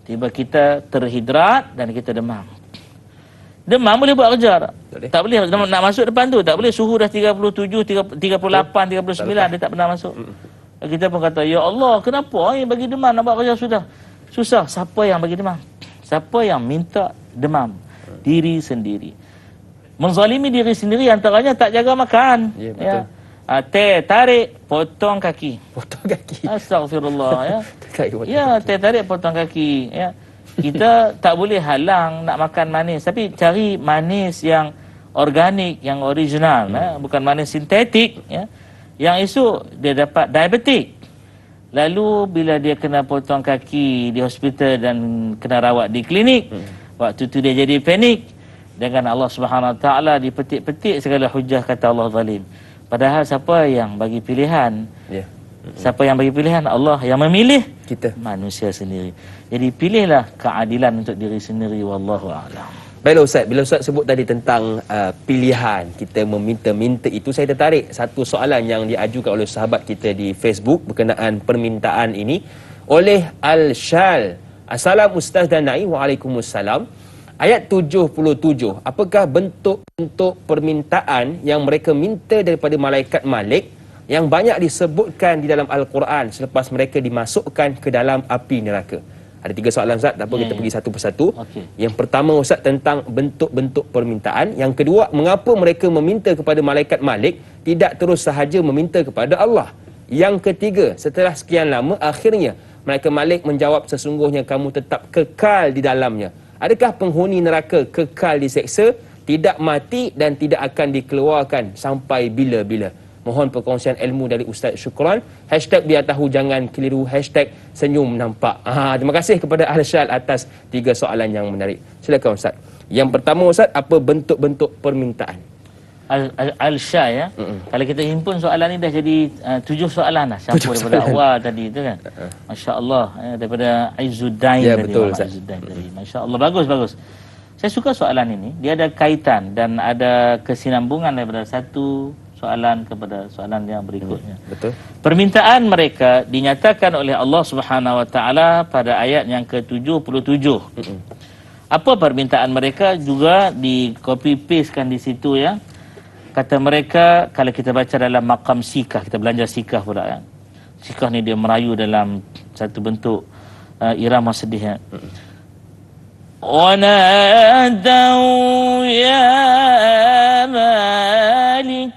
Tiba kita terhidrat dan kita demam. Demam boleh buat kerja tak? Tak boleh. Nak masuk depan tu tak boleh, suhu dah 37, 38, 39 dia tak pernah masuk. Kita pun kata, ya Allah, kenapa bagi demam nak buat kerja sudah? Susah. Siapa yang bagi demam? Siapa yang minta demam? Diri sendiri. Menzalimi diri sendiri antaranya tak jaga makan. Ya, betul. Teh tarik, potong kaki. Potong kaki. Astagfirullah ya. Ya, kaki. teh tarik, potong kaki ya. Kita tak boleh halang nak makan manis, tapi cari manis yang organik, yang original ya, bukan manis sintetik ya. Yang esok dia dapat diabetik. Lalu bila dia kena potong kaki di hospital dan kena rawat di klinik, waktu tu dia jadi panik. Dengan Allah Subhanahu Wa Taala dipetik-petik segala hujah, kata Allah zalim. Padahal siapa yang bagi pilihan? Ya. Siapa yang bagi pilihan? Allah yang memilih Kita. manusia sendiri. Jadi pilihlah keadilan untuk diri sendiri, wallahu a'lam. Baiklah Ustaz, bila Ustaz sebut tadi tentang pilihan, kita meminta-minta itu, saya tertarik satu soalan yang diajukan oleh sahabat kita di Facebook berkenaan permintaan ini oleh Al-Shal. Assalamualaikum Ustaz dan Naim. Waalaikumsalam. Ayat 77, apakah bentuk-bentuk permintaan yang mereka minta daripada malaikat Malik yang banyak disebutkan di dalam Al-Quran selepas mereka dimasukkan ke dalam api neraka? Ada 3 soalan Ustaz, tak apa kita pergi satu persatu. Yang pertama Ustaz tentang bentuk-bentuk permintaan. Yang kedua, mengapa mereka meminta kepada malaikat Malik, tidak terus sahaja meminta kepada Allah? Yang ketiga, setelah sekian lama, akhirnya malaikat Malik menjawab, sesungguhnya kamu tetap kekal di dalamnya. Adakah penghuni neraka kekal diseksa, tidak mati dan tidak akan dikeluarkan sampai bila-bila? Mohon perkongsian ilmu dari Ustaz Syukran. #biar tahu jangan keliru. #senyum nampak. Terima kasih kepada Al-Syal atas 3 soalan yang menarik. Silakan Ustaz. Yang pertama Ustaz, apa bentuk-bentuk permintaan? Al-Syal ya. Kalau kita himpun soalan ni dah jadi 7 soalan lah. Campur daripada awal tadi tu kan. Masya Allah. Daripada Izzuddin tadi. Betul Ustaz. Masya Allah. Bagus. Saya suka soalan ini. Dia ada kaitan dan ada kesinambungan daripada satu soalan kepada soalan yang berikutnya. Betul. Permintaan mereka dinyatakan oleh Allah Subhanahu Wa Taala pada ayat yang ke-77. Apa permintaan mereka juga di copy pastekan di situ ya. Kata mereka, kalau kita baca dalam maqam sikah, kita belajar sikah pula ya. Sikah ni dia merayu dalam satu bentuk irama sedih ya. Wa nadau ya Malik,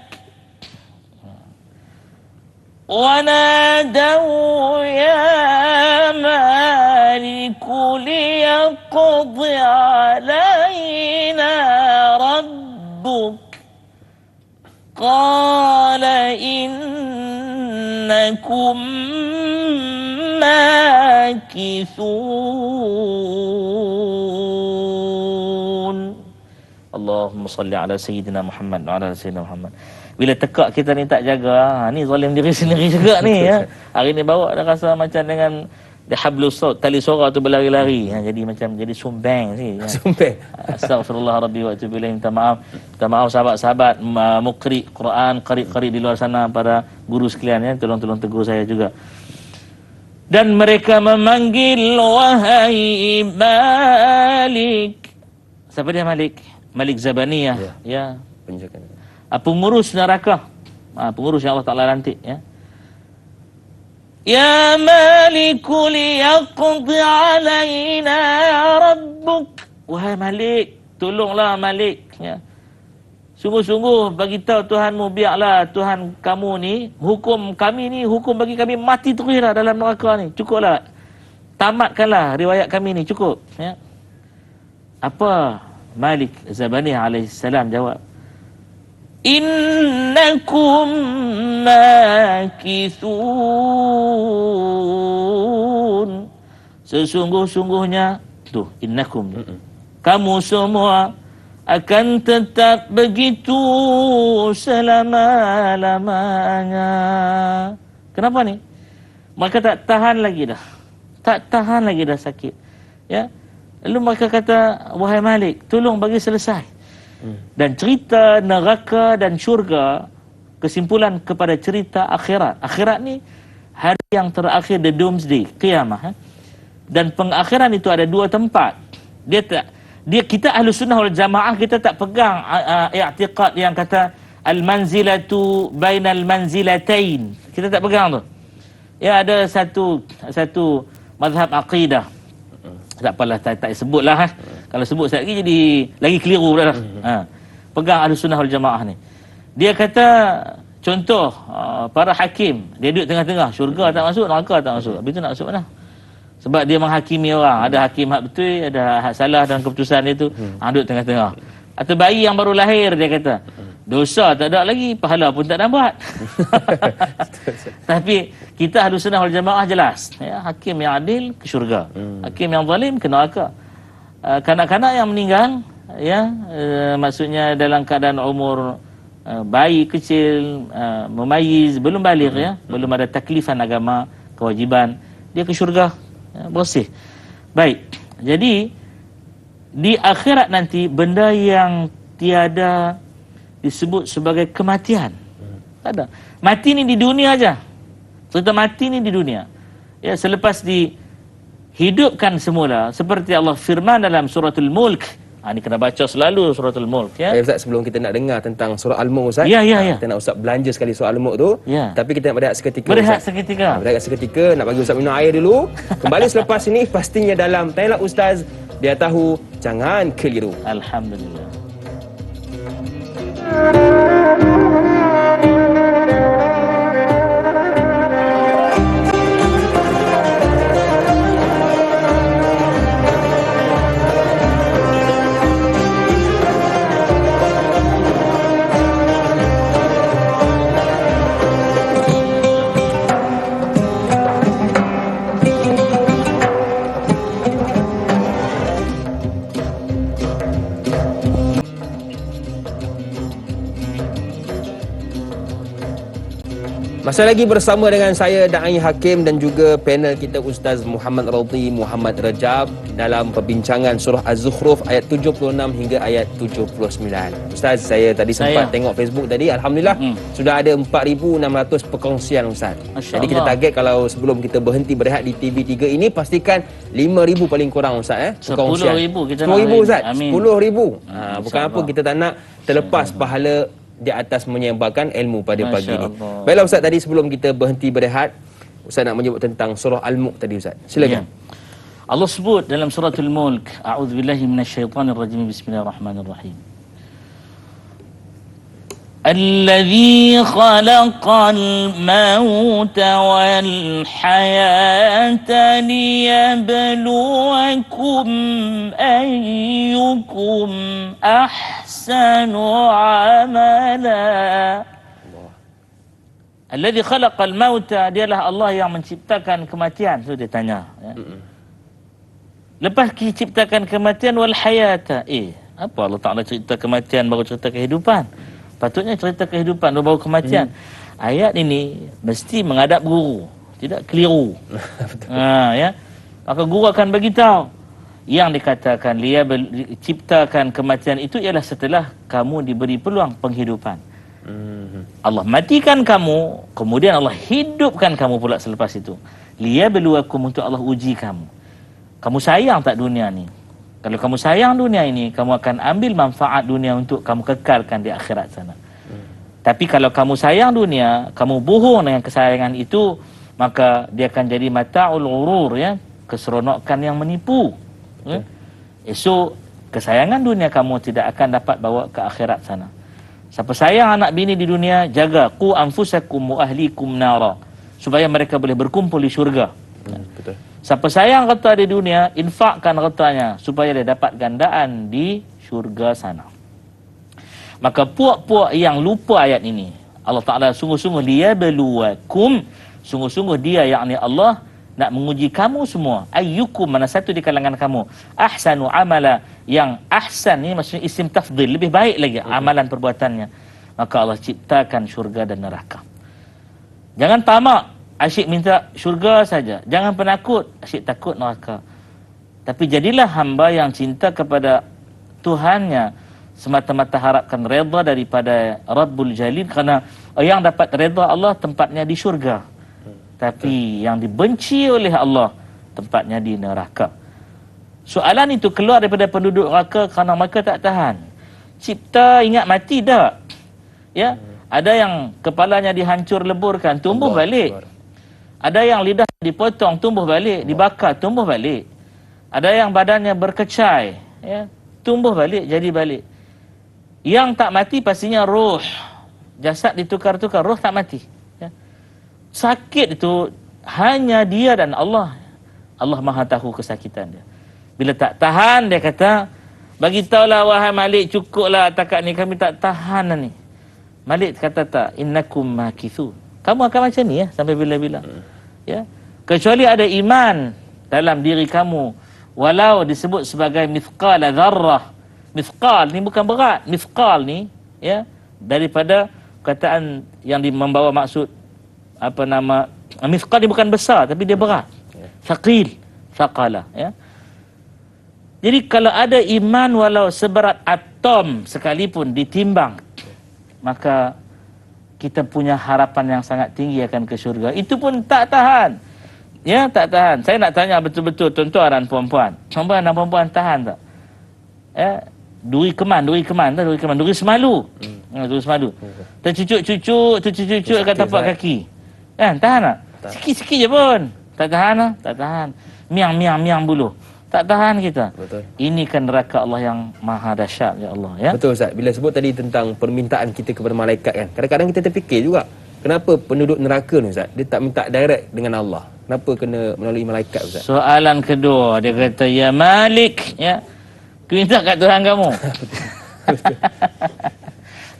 ونادوا يا مالك ليقض علينا ربك قال إنكم ماكثون. اللهم صل على سيدنا محمد وعلى سيدنا محمد. Bila tekak kita ni tak jaga, ni zalim diri sendiri juga ni ya. Hari ni bawa dah rasa macam dengan hablus saut, tali suara tu berlari-lari. Jadi macam jadi sumbang ni. Ya. Sumbang. Astaghfirullah rabbi wa atubu ilaih. Minta maaf. Minta maaf sahabat-sahabat mukri Quran, qari-qari di luar sana, para guru sekalian ya, tolong tegur saya juga. Dan mereka memanggil, wahai Malik. Siapa dia Malik? Malik Zabaniyah ya. Penjaga. Pengurus neraka, pengurus yang Allah Ta'ala lantik ya. Ya Maliku liyaqdi alaina rabbuk. Wahai Malik, tolonglah Malik ya. Sungguh-sungguh bagi tahu Tuhanmu, biarlah Tuhan kamu ni hukum kami ni, hukum bagi kami mati teruslah dalam neraka ni. Cukuplah. Tamatkanlah riwayat kami ni, cukup ya. Apa Malik Zabaniyah alaihi salam jawab? Innakum makithun. Sesungguh-sungguhnya tu innakum. Kamu semua akan tetap begitu selama-lamanya. Kenapa ni? Mereka tak tahan lagi dah. Tak tahan lagi dah sakit. Ya. Lalu mereka kata, wahai Malik, tolong bagi selesai. Dan cerita neraka dan syurga kesimpulan kepada cerita akhirat. Akhirat ni hari yang terakhir, the doomsday, qiyamah. Dan pengakhiran itu ada 2 tempat. Kita ahli sunnah wal jamaah, kita tak pegang i'tiqad yang kata al-manzilatu bainal manzilatain. Kita tak pegang tu. Ya, ada satu mazhab aqidah. Tak apalah, tak sebutlah. Kalau sebut sekali lagi jadi lagi keliru dah. Pegang ahli sunnah wal jamaah ni. Dia kata, contoh para hakim, dia duduk tengah-tengah, syurga tak masuk, neraka tak masuk. Habis tu nak masuk mana? Sebab dia menghakimi orang. Ada hakim hak betul, ada hak salah dalam keputusan dia tu. Duduk tengah-tengah. Atau bayi yang baru lahir, dia kata, dosa tak ada lagi, pahala pun tak dapat. Tapi kita ahli sunnah wal jamaah jelas ya, hakim yang adil ke syurga, hakim yang zalim ke neraka. Kanak-kanak yang meninggal ya, maksudnya dalam keadaan umur bayi kecil, memayyiz, belum baligh ya, belum ada taklifan agama, kewajiban, dia ke syurga ya, bersih. Baik. Jadi di akhirat nanti benda yang tiada disebut sebagai kematian. Tak ada. Mati ni di dunia aja. Cerita mati ni di dunia. Ya, selepas dihidupkan semula, seperti Allah firman dalam suratul Mulk Ni kena baca selalu suratul Mulk ya. Ustaz, sebelum kita nak dengar tentang surah Al-Mulk Ustaz, Ya. kita nak Ustaz belanja sekali surah Al-Mulk tu. Ya. Tapi kita nak berehat seketika. Berehat Ustaz. seketika. Berehat seketika, nak bagi Ustaz minum air dulu. Kembali selepas ini pastinya dalam Tanya Ustaz, dia tahu jangan keliru. Alhamdulillah. Masih lagi bersama dengan saya Da'i Hakim dan juga panel kita Ustaz Muhammad Radhi Muhammad Rajab dalam perbincangan surah Az-Zukhruf ayat 76 hingga ayat 79. Ustaz, saya tadi sempat tengok Facebook tadi, alhamdulillah sudah ada 4,600 perkongsian Ustaz. Jadi kita target kalau sebelum kita berhenti berehat di TV3 ini pastikan 5,000 paling kurang Ustaz perkongsian. 10,000 kita 10,000 Ustaz. Amin. 10,000. Bukan apa, kita tak nak terlepas pahala di atas menyebarkan ilmu pada pagi ini. Baiklah Ustaz, tadi sebelum kita berhenti berehat, Ustaz nak menyebut tentang surah Al-Mulk tadi Ustaz. Silakan. Allah sebut dalam suratul Mulk, a'udzubillahi minasyaitonirrajim, bismillahirrahmanirrahim. الذي خلق الموت والحياة ليبلوكم أيكم أحسن عملا. الذي خلق الموت, dialah Allah yang menciptakan kematian. So dia tanya lepas ciptakan kematian, wal hayata, apa Allah Ta'ala cerita kematian baru cerita kehidupan? Patutnya cerita kehidupan baru kematian. Ayat ini mesti menghadap guru, tidak keliru. Ya. Maka guru akan beritahu yang dikatakan ciptakan kematian itu ialah setelah kamu diberi peluang penghidupan. Allah matikan kamu, kemudian Allah hidupkan kamu pula selepas itu. Liyabluwakum, untuk Allah uji kamu. Kamu sayang tak dunia ni? Kalau kamu sayang dunia ini, kamu akan ambil manfaat dunia untuk kamu kekalkan di akhirat sana. Tapi kalau kamu sayang dunia, kamu bohong dengan kesayangan itu, maka dia akan jadi mata'ul ghurur, ya, keseronokan yang menipu. Ya. Esok kesayangan dunia kamu tidak akan dapat bawa ke akhirat sana. Siapa sayang anak bini di dunia, jaga qu anfusakum wa ahlikum nara, supaya mereka boleh berkumpul di syurga. Betul. Siapa sayang harta di dunia, infakkan hartanya supaya dia dapat gandaan di syurga sana. Maka puak-puak yang lupa ayat ini, Allah Ta'ala sungguh-sungguh liyabluwakum, sungguh-sungguh dia yakni Allah nak menguji kamu semua. Ayyukum, mana satu di kalangan kamu ahsanu amala, yang ahsan ni maksudnya isim tafdhil, lebih baik lagi amalan perbuatannya. Maka Allah ciptakan syurga dan neraka. Jangan tamak, asyik minta syurga saja. Jangan penakut, asyik takut neraka. Tapi jadilah hamba yang cinta kepada Tuhannya, semata-mata harapkan redha daripada Rabbul Jalil, kerana yang dapat redha Allah tempatnya di syurga. Tapi yang dibenci oleh Allah tempatnya di neraka. Soalan itu keluar daripada penduduk neraka kerana mereka tak tahan. Cipta ingat mati tak? Ya, ada yang kepalanya dihancur leburkan, tumbuh balik. Ada yang lidah dipotong, tumbuh balik. Dibakar, tumbuh balik. Ada yang badannya berkecai, ya, tumbuh balik, jadi balik. Yang tak mati pastinya roh. Jasad ditukar-tukar, roh tak mati. Ya. Sakit itu hanya dia dan Allah. Allah Maha tahu kesakitan dia. Bila tak tahan, dia kata, bagi tahulah wahai Malik, cukuplah takat ni, kami tak tahan ni. Malik kata tak, innakum makithun. Kamu akan macam ni ya, sampai bila-bila. Ya. Kecuali ada iman dalam diri kamu, walau disebut sebagai mithqal dzarrah. Mithqal ni bukan berat. Mithqal ni, ya, daripada kataan yang membawa maksud apa nama, mithqal ni bukan besar tapi dia berat. Thaqil, thaqala, ya. Jadi kalau ada iman walau seberat atom sekalipun ditimbang, maka kita punya harapan yang sangat tinggi akan ke syurga. Itu pun tak tahan. Ya, tak tahan. Saya nak tanya betul-betul tuan-tuan dan puan-puan. Tuan-tuan dan puan-puan tahan tak? Ya, Duri keman, duri semalu. Duri semalu. Tercucuk kat tapak kaki. Kan, tahan tak? Sikit-sikit je pun. Tak tahan lah, tak tahan. Miang buluh. Tak tahan kita. Betul. Ini kan neraka Allah yang maha dahsyat, ya Allah, ya. Betul Ustaz. Bila sebut tadi tentang permintaan kita kepada malaikat kan, kadang-kadang kita terfikir juga, kenapa penduduk neraka ni Ustaz, dia tak minta direct dengan Allah? Kenapa kena melalui malaikat Ustaz? Soalan kedua, dia kata, ya Malik, ya, aku minta kat Tuhan kamu.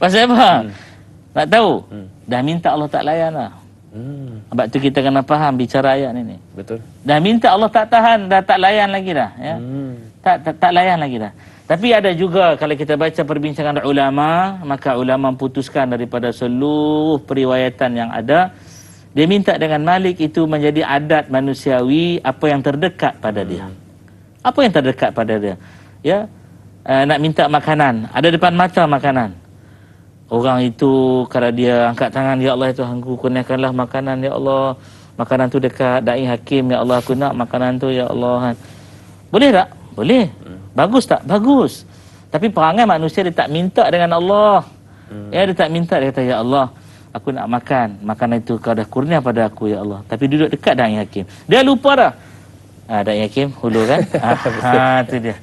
Pasal apa? Nak tahu? Dah minta Allah tak layan lah. Sebab tu kita kena faham bicara ayat ni. Betul. Dah minta Allah tak tahan, dah tak layan lagi dah, ya. Tak layan lagi dah. Tapi ada juga kalau kita baca perbincangan ulama, maka ulama putuskan daripada seluruh periwayatan yang ada, dia minta dengan Malik itu menjadi adat manusiawi apa yang terdekat pada dia. Apa yang terdekat pada dia? Ya. Nak minta makanan, ada depan mata makanan. Orang itu kalau dia angkat tangan, ya Allah Tuhanku, kurniakanlah makanan, ya Allah. Makanan tu dekat dai hakim, ya Allah aku nak makanan tu, ya Allah. Boleh tak? Boleh. Bagus tak? Bagus. Tapi perangai manusia dia tak minta dengan Allah. Ya, dia tak minta, dia kata, ya Allah, aku nak makan. Makanan itu kau dah kurnia pada aku, ya Allah. Tapi duduk dekat dai hakim. Dia lupa dah. Dai hakim, hulu kan? Tu dia.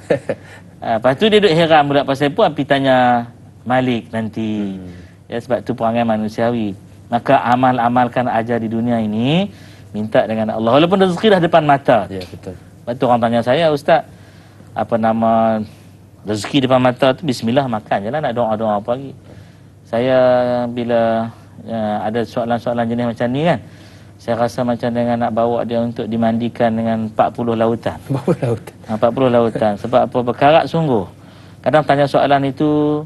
Lepas tu dia duduk heran pula pasal apa, pergi tanya Malik nanti. Ya, sebab tu perangai manusiawi. Maka amalkan ajar di dunia ini, minta dengan Allah. Walaupun rezeki dah depan mata. Ya, betul. Lepas tu orang tanya saya, Ustaz, apa nama rezeki depan mata tu, bismillah makan je lah, nak doa-doa apa lagi. Saya bila ada soalan-soalan jenis macam ni kan, saya rasa macam dengan nak bawa dia untuk dimandikan dengan 40 lautan. 40 lautan. 40 lautan. Sebab apa? Berkarat sungguh. Kadang tanya soalan itu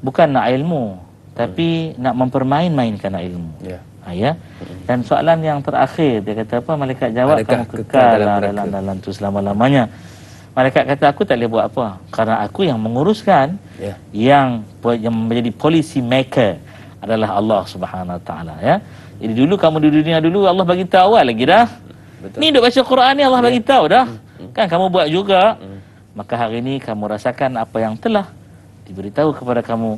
bukan nak ilmu, tapi nak mempermain-mainkan ilmu. Ya. Ya. Dan soalan yang terakhir, dia kata apa? Malaikat jawab, adakah kamu kekal dalam tu selama-lamanya. Malaikat kata, aku tak boleh buat apa, karena aku yang menguruskan. Yang menjadi policy maker adalah Allah Subhanahu Wa Taala, ya. Jadi dulu kamu di dunia dulu Allah bagi tahu lagi dah. Betul. Ni duk baca Quran ni Allah bagi tahu dah. Kan kamu buat juga. Maka hari ini kamu rasakan apa yang telah diberitahu kepada kamu.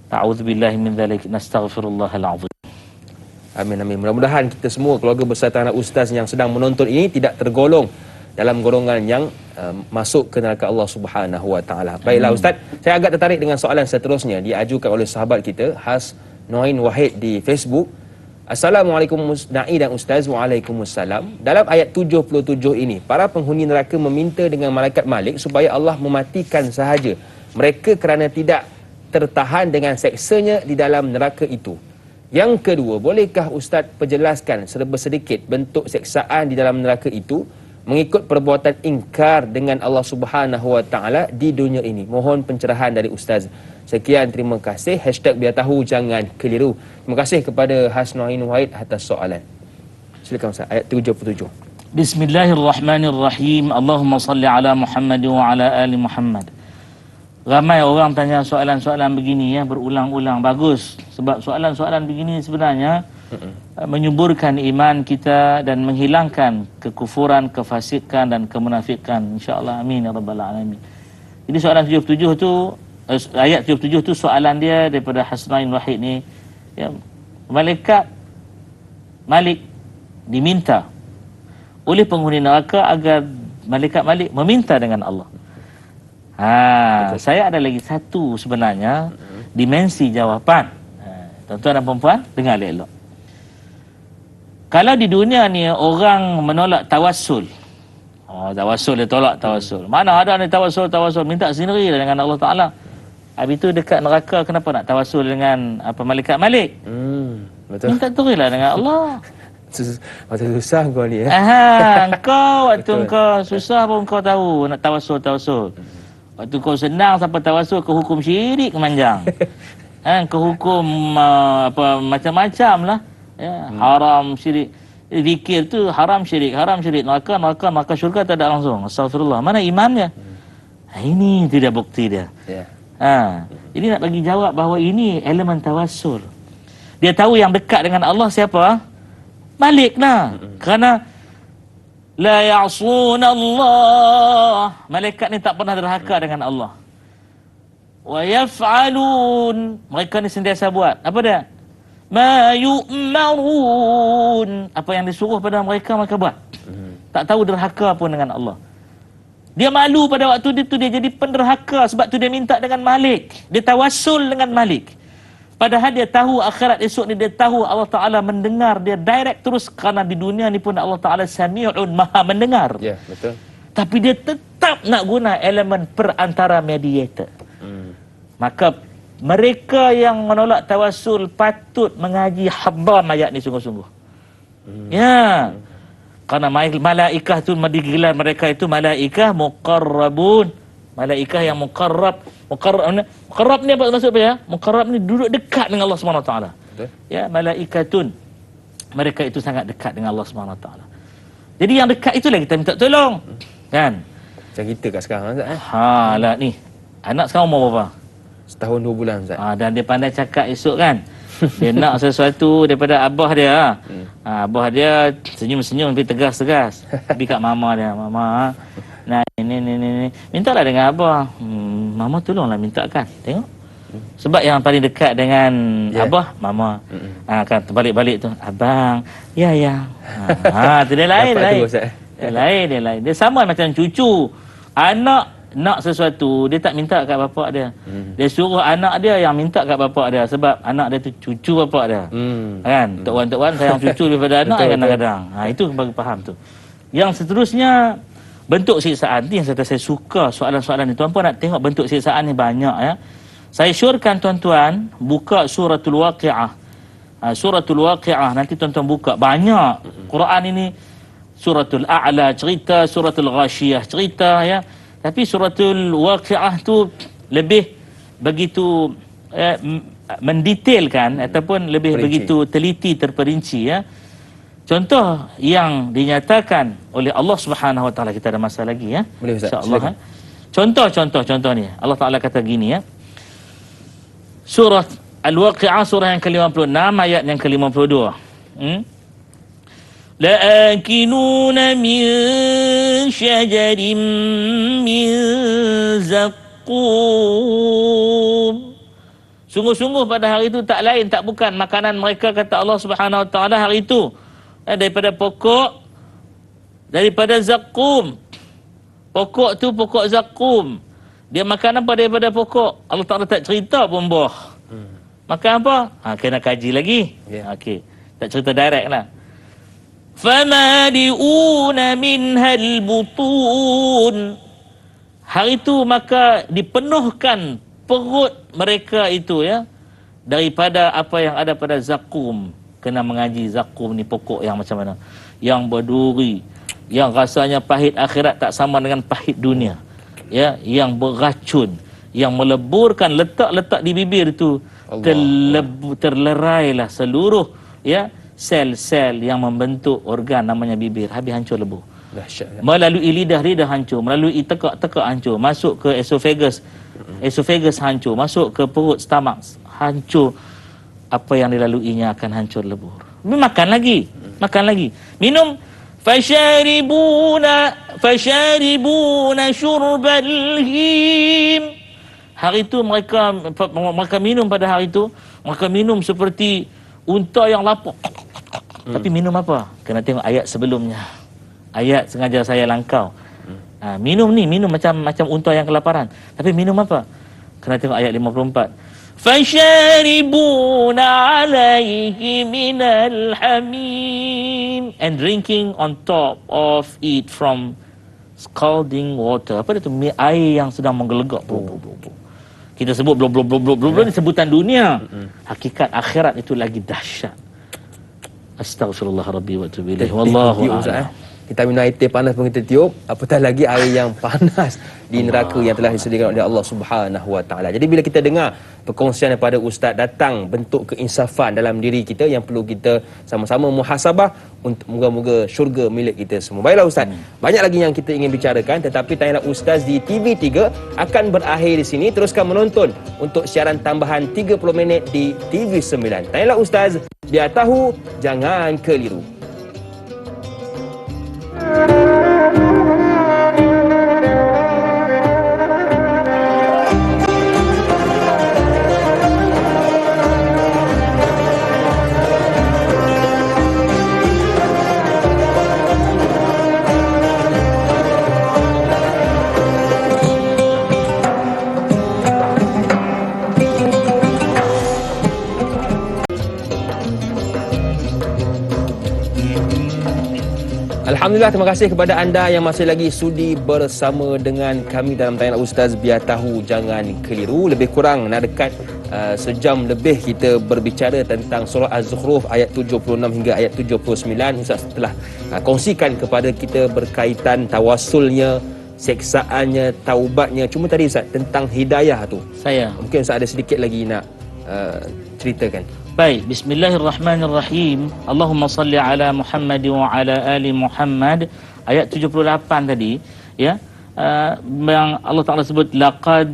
Ta'udzubillahi min dzalik, nastaghfirullahal azim. Amin, amin. Mudah-mudahan kita semua keluarga besar tanah ustaz yang sedang menonton ini tidak tergolong dalam golongan yang masuk ke neraka Allah Subhanahu Wa Taala. Baiklah Ustaz, saya agak tertarik dengan soalan seterusnya diajukan oleh sahabat kita Has Noin Wahid di Facebook. Assalamualaikum Na'i dan Ustaz. Waalaikumsalam. Dalam ayat 77 ini, para penghuni neraka meminta dengan malaikat Malik supaya Allah mematikan sahaja mereka kerana tidak tertahan dengan seksanya di dalam neraka itu. Yang kedua, bolehkah Ustaz perjelaskan serba sedikit bentuk seksaan di dalam neraka itu mengikut perbuatan ingkar dengan Allah Subhanahu Wa Taala di dunia ini? Mohon pencerahan dari Ustaz. Sekian, terima kasih. #biar tahu jangan keliru. Terima kasih kepada Hasnuin Wahid atas soalan. Silakan Ustaz, ayat 77. Bismillahirrahmanirrahim. Allahumma salli ala Muhammad wa ala ali Muhammad. Ramai orang tanya soalan-soalan begini ya, berulang-ulang. Bagus, sebab soalan-soalan begini sebenarnya menyuburkan iman kita dan menghilangkan kekufuran, kefasikan dan kemunafikan. InsyaAllah, amin ya rabbal alamin. Jadi soalan 77 tu, ayat 77 tu soalan dia daripada Hasnain Wahid ni, ya, malaikat Malik diminta oleh penghuni neraka agar malaikat Malik meminta dengan Allah. Saya ada lagi satu sebenarnya dimensi jawapan. Tuan-tuan dan puan-puan, dengar elok. Kalau di dunia ni orang menolak tawassul. Tawassul dia tolak tawassul. Mana ada ni tawassul minta sendiri dengan Allah Taala. Habis tu dekat neraka kenapa nak tawassul dengan malaikat Malik? Betul. Minta turilah dengan Allah. Waktu susah kau ni Kau waktu kau susah pun kau tahu nak tawassul. Waktu kau senang sampai tawassul ke hukum syirik kemanjang. Ke hukum macam-macam lah. Ya, haram syirik. Zikir tu haram syirik. Neraka syurga tak ada langsung. Astagfirullah. Mana imannya? Ini tidak bukti dia. Jadi nak bagi jawab bahawa ini elemen tawassul. Dia tahu yang dekat dengan Allah siapa? Malik lah. Kerana la ya'sun Allah. Malaikat ni tak pernah derhaka dengan Allah. wa yaf'alun. Mereka ni sentiasa buat. Apa dia? Ma yu'marun. Apa yang disuruh pada mereka buat. Tak tahu derhaka pun dengan Allah. Dia malu pada waktu itu, dia jadi penderhaka sebab tu dia minta dengan Malik. Dia tawassul dengan Malik. Padahal dia tahu akhirat esok ni, dia tahu Allah Ta'ala mendengar dia direct terus, kerana di dunia ni pun Allah Ta'ala Sami'un, maha mendengar. Ya, betul. Tapi dia tetap nak guna elemen perantara mediator. Maka mereka yang menolak tawassul patut mengaji habam ayat ni sungguh-sungguh. Ya. Kerana malaikah tu digelar mereka itu malaikah muqarrabun. Malaikah yang muqarrab. Muqarrab ni apa maksud apa ya? Muqarrab ni duduk dekat dengan Allah Subhanahu Wa Taala. Ya, malaikatun. Mereka itu sangat dekat dengan Allah Subhanahu Wa Taala. Jadi yang dekat itulah kita minta tolong. Kan? Macam kita kat sekarang, Ustaz. Ha lah ni. Anak sekarang umur berapa? Setahun 2 bulan, Ustaz. Dan dia pandai cakap esok kan. Dia nak sesuatu daripada abah dia. Abah dia senyum-senyum tapi tegas-tegas. Pergi kat mama dia. Mama, nah ini. Mintalah dengan abah. Mama tolonglah mintakan. Tengok. Sebab yang paling dekat dengan abah, mama. Kan terbalik-balik tu. Abang, ya. Tu dia lain. Dia lain. Dia sama macam cucu. Anak nak sesuatu, dia tak minta kat bapak dia. Dia suruh anak dia yang minta kat bapak dia. Sebab anak dia tu cucu bapak dia. Kan? Tok Wan sayang cucu daripada anak kadang-kadang. Itu bagi faham tu. Yang seterusnya, bentuk siksaan ni yang saya suka soalan-soalan ni. Tuan-puan nak tengok bentuk siksaan ni banyak ya. Saya syorkan tuan-tuan buka suratul Waqi'ah. Suratul Waqi'ah nanti tuan-tuan buka. Banyak Quran ini. Suratul A'la cerita, suratul Ghashiyah cerita ya. Tapi suratul Waqi'ah tu lebih begitu mendetailkan ataupun lebih begitu teliti, terperinci ya. Contoh yang dinyatakan oleh Allah Subhanahu Wa Taala, kita ada masa lagi ya. Insya-Allah. Contoh ni. Allah Taala kata gini ya. Surah Al-Waqi'ah surah yang ke-56 ayat yang ke-52. لآكلون من شجر من زقوم. Sungguh-sungguh pada hari itu tak lain tak bukan makanan mereka, kata Allah Subhanahu Wa Taala hari itu daripada zakum. Pokok tu pokok zakum. Dia makan apa daripada pokok? Allah Taala tak cerita pun buah. Makan apa? Kena kaji lagi. Okey. Tak cerita direct lah. Famadi'una minhal butun. Hari itu maka dipenuhkan perut mereka itu ya daripada apa yang ada pada zakum. Kena mengaji zakum ni pokok yang macam mana? Yang berduri, yang rasanya pahit akhirat tak sama dengan pahit dunia. Ya, yang beracun, yang meleburkan, letak di bibir itu terlerailah seluruh ya sel-sel yang membentuk organ namanya bibir, habis hancur lebur. Dahsyat. Melalui lidah hancur, melalui tekak hancur, masuk ke esophagus hancur, masuk ke perut stomach hancur. Apa yang dilaluinya akan hancur lebur. Makan lagi. Minum fasharibuna syurbal him. Hari itu mereka minum pada hari itu, mereka minum seperti unta yang lapar. Tapi minum apa? Kena tengok ayat sebelumnya. Ayat sengaja saya langkau. Minum macam unta yang kelaparan. Tapi minum apa? Kena tengok ayat 54. Fasharibuna alaihi minal hamim, and drinking on top of it from scalding water. Apa itu? Air yang sedang menggelegak. Kita sebut blub ni sebutan dunia. Hakikat akhirat itu lagi dahsyat. Astaghfirullah rabbi wa atubu ilaih. Wallahu a'lam. Kita minum air teh panas pun kita tiup, apatah lagi air yang panas di neraka yang telah disediakan oleh Allah Subhanahu Wa Taala. Jadi bila kita dengar perkongsian daripada ustaz, datang bentuk keinsafan dalam diri kita yang perlu kita sama-sama muhasabah untuk moga-moga syurga milik kita semua. Baiklah ustaz, banyak lagi yang kita ingin bicarakan, tetapi Tanyalah Ustaz di TV3 akan berakhir di sini. Teruskan menonton untuk siaran tambahan 30 minit di TV9. Tanyalah Ustaz, biar tahu, jangan keliru. Alhamdulillah, terima kasih kepada anda yang masih lagi sudi bersama dengan kami dalam tayangan Ustaz Biar Tahu Jangan Keliru. Lebih kurang nak dekat sejam lebih kita berbicara tentang surah Az-Zukhruf ayat 76 hingga ayat 79. Ustaz telah kongsikan kepada kita berkaitan tawasulnya, seksaannya, taubatnya. Cuma tadi Ustaz tentang hidayah tu, mungkin Ustaz ada sedikit lagi nak ceritakan. Baik, bismillahirrahmanirrahim. Allahumma salli ala Muhammad wa ala ali Muhammad. Ayat 78 tadi, ya. Yang Allah Ta'ala sebut laqad,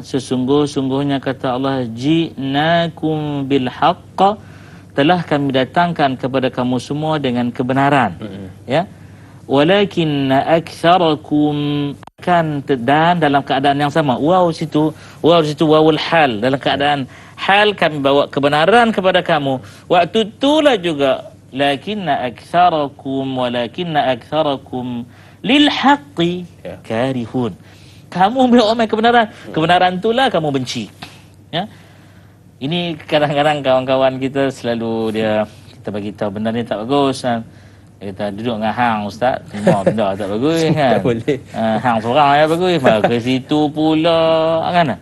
sesungguhnya kata Allah, ji'nakum bil haqq, telah kami datangkan kepada kamu semua dengan kebenaran. Ya. Walakin aktsarakum, kan, dan dalam keadaan yang sama. Waw situ wawul hal, dalam keadaan hal kami bawa kebenaran kepada kamu. Waktu itulah juga walakinna aktsarakum lil haqqi karihun. Kamu bawa kebenaran itulah kamu benci. Ya. Ini kadang-kadang kawan-kawan kita selalu kita bagi tahu benda ni tak bagus kan. Kita duduk dengan hang ustaz, semua benda tak bagus kan. Boleh. Hang seorang ya bagus, ke situ pula kan.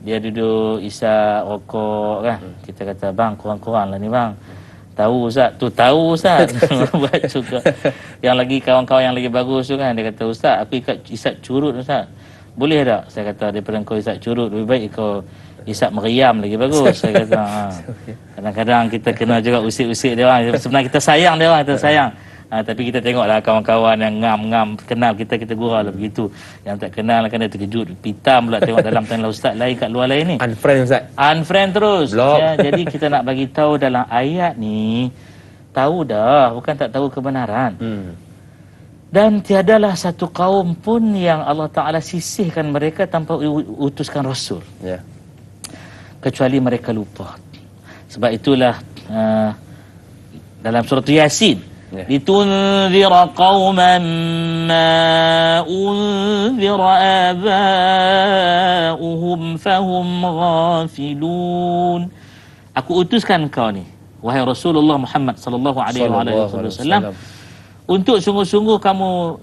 Dia duduk isap rokok kan. Kita kata bang kurang-kurang lah ni bang. Tahu ustaz, tahu ustaz. Buat suka. Yang lagi kawan-kawan yang lagi bagus tu kan, dia kata ustaz aku isap curut ustaz. Boleh tak? Saya kata daripada kau isap curut lebih baik kau isap meriam lagi bagus. Saya kata kadang-kadang kita kena juga usik-usik dia orang. Sebenarnya kita sayang dia orang, kita sayang. Tapi kita tengoklah kawan-kawan yang ngam-ngam kenal kita gurau lah begitu. Yang tak kenal kan dia terkejut. Pitam pula tengok dalam tangan ustaz lain kat luar lain ni. Unfriend ustaz. Unfriend terus. Ya, jadi kita nak bagi tahu dalam ayat ni, tahu dah, bukan tak tahu kebenaran. Dan tiadalah satu kaum pun yang Allah Ta'ala sisihkan mereka tanpa utuskan Rasul. Ya. Kecuali mereka lupa. Sebab itulah dalam surah Yasin, litunzira qauman ma unzira aba'uhum fahum ghafilun. Aku utuskan kau ni, wahai Rasulullah Muhammad sallallahu alaihi wasallam, untuk sungguh-sungguh kamu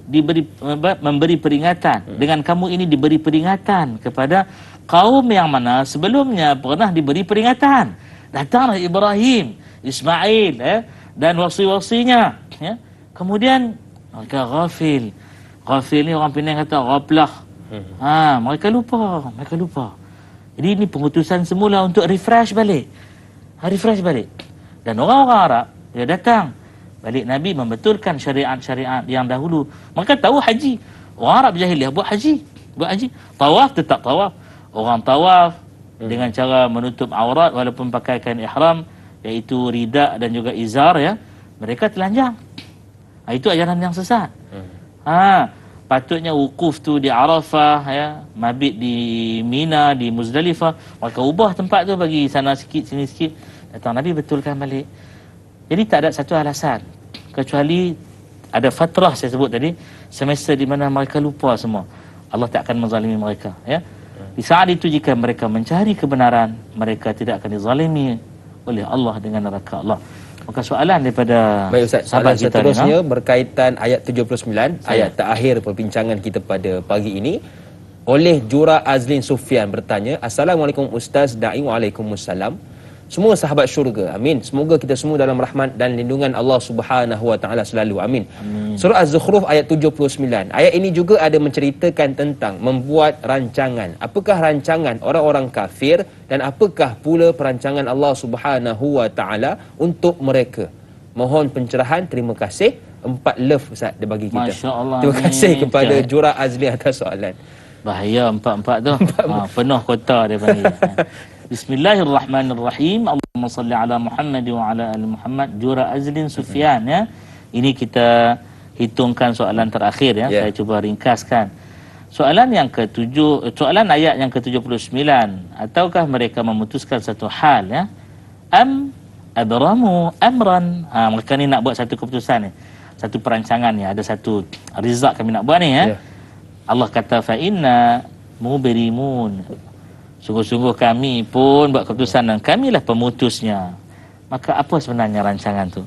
memberi peringatan. Dengan kamu ini diberi peringatan kepada kaum yang mana sebelumnya pernah diberi peringatan. Datanglah Ibrahim, Ismail, dan wasi-wasinya. Ya. Kemudian mereka ghafil. Ghafil ni orang Penang kata ghaflah. Mereka lupa. Jadi ini pengutusan semula untuk refresh balik. Refresh balik. Dan orang-orang Arab dia datang balik Nabi membetulkan syariat-syariat yang dahulu. Mereka tahu haji. Orang Arab jahiliah buat haji. Tawaf tetap tawaf. Orang tawaf dengan cara menutup aurat walaupun pakaikan ihram, iaitu rida dan juga izar, ya. Mereka telanjang. Itu ajaran yang sesat. Patutnya wukuf tu di Arafah, ya, mabit di Mina, di Muzdalifah. Mereka ubah tempat tu, bagi sana sikit sini sikit. Datang Nabi betulkan balik. Jadi tak ada satu alasan kecuali ada fatrah saya sebut tadi, semasa di mana mereka lupa semua. Allah tak akan menzalimi mereka, ya. Di saat itu jika mereka mencari kebenaran, mereka tidak akan dizalimi oleh Allah dengan neraka Allah. Maka soalan daripada soalan seterusnya berkaitan ayat 79, ayat terakhir perbincangan kita pada pagi ini. Oleh Jura Azlin Sufian bertanya, Assalamualaikum Ustaz Da'i. Waalaikumsalam. Semua sahabat syurga, amin. Semoga kita semua dalam rahmat dan lindungan Allah Subhanahu wa taala selalu, amin. Surah Az-Zukhruf ayat 79. Ayat ini juga ada menceritakan tentang membuat rancangan. Apakah rancangan orang-orang kafir dan apakah pula perancangan Allah Subhanahu wa taala untuk mereka? Mohon pencerahan, terima kasih. 4 love Ustaz dia bagi kita. Masya-Allah. Terima kasih kepada Jura Azli atas soalan. Bahaya 4 tu. Penuh kota dia panggil. Bismillahirrahmanirrahim. Allahumma salli ala Muhammad wa ala ali Muhammad. Jura Azlin Sufyan, ya. Ini kita hitungkan soalan terakhir, ya. Saya cuba ringkaskan. Soalan ayat yang ke-79, ataukah mereka memutuskan satu hal, ya? Am abramu amran. Mereka ni nak buat satu keputusan ni. Satu perancangan ni, ada satu rizak kami nak buat ni, ya. Allah kata fa inna muberimun. Sungguh-sungguh kami pun buat keputusan dan kamilah pemutusnya. Maka apa sebenarnya rancangan tu?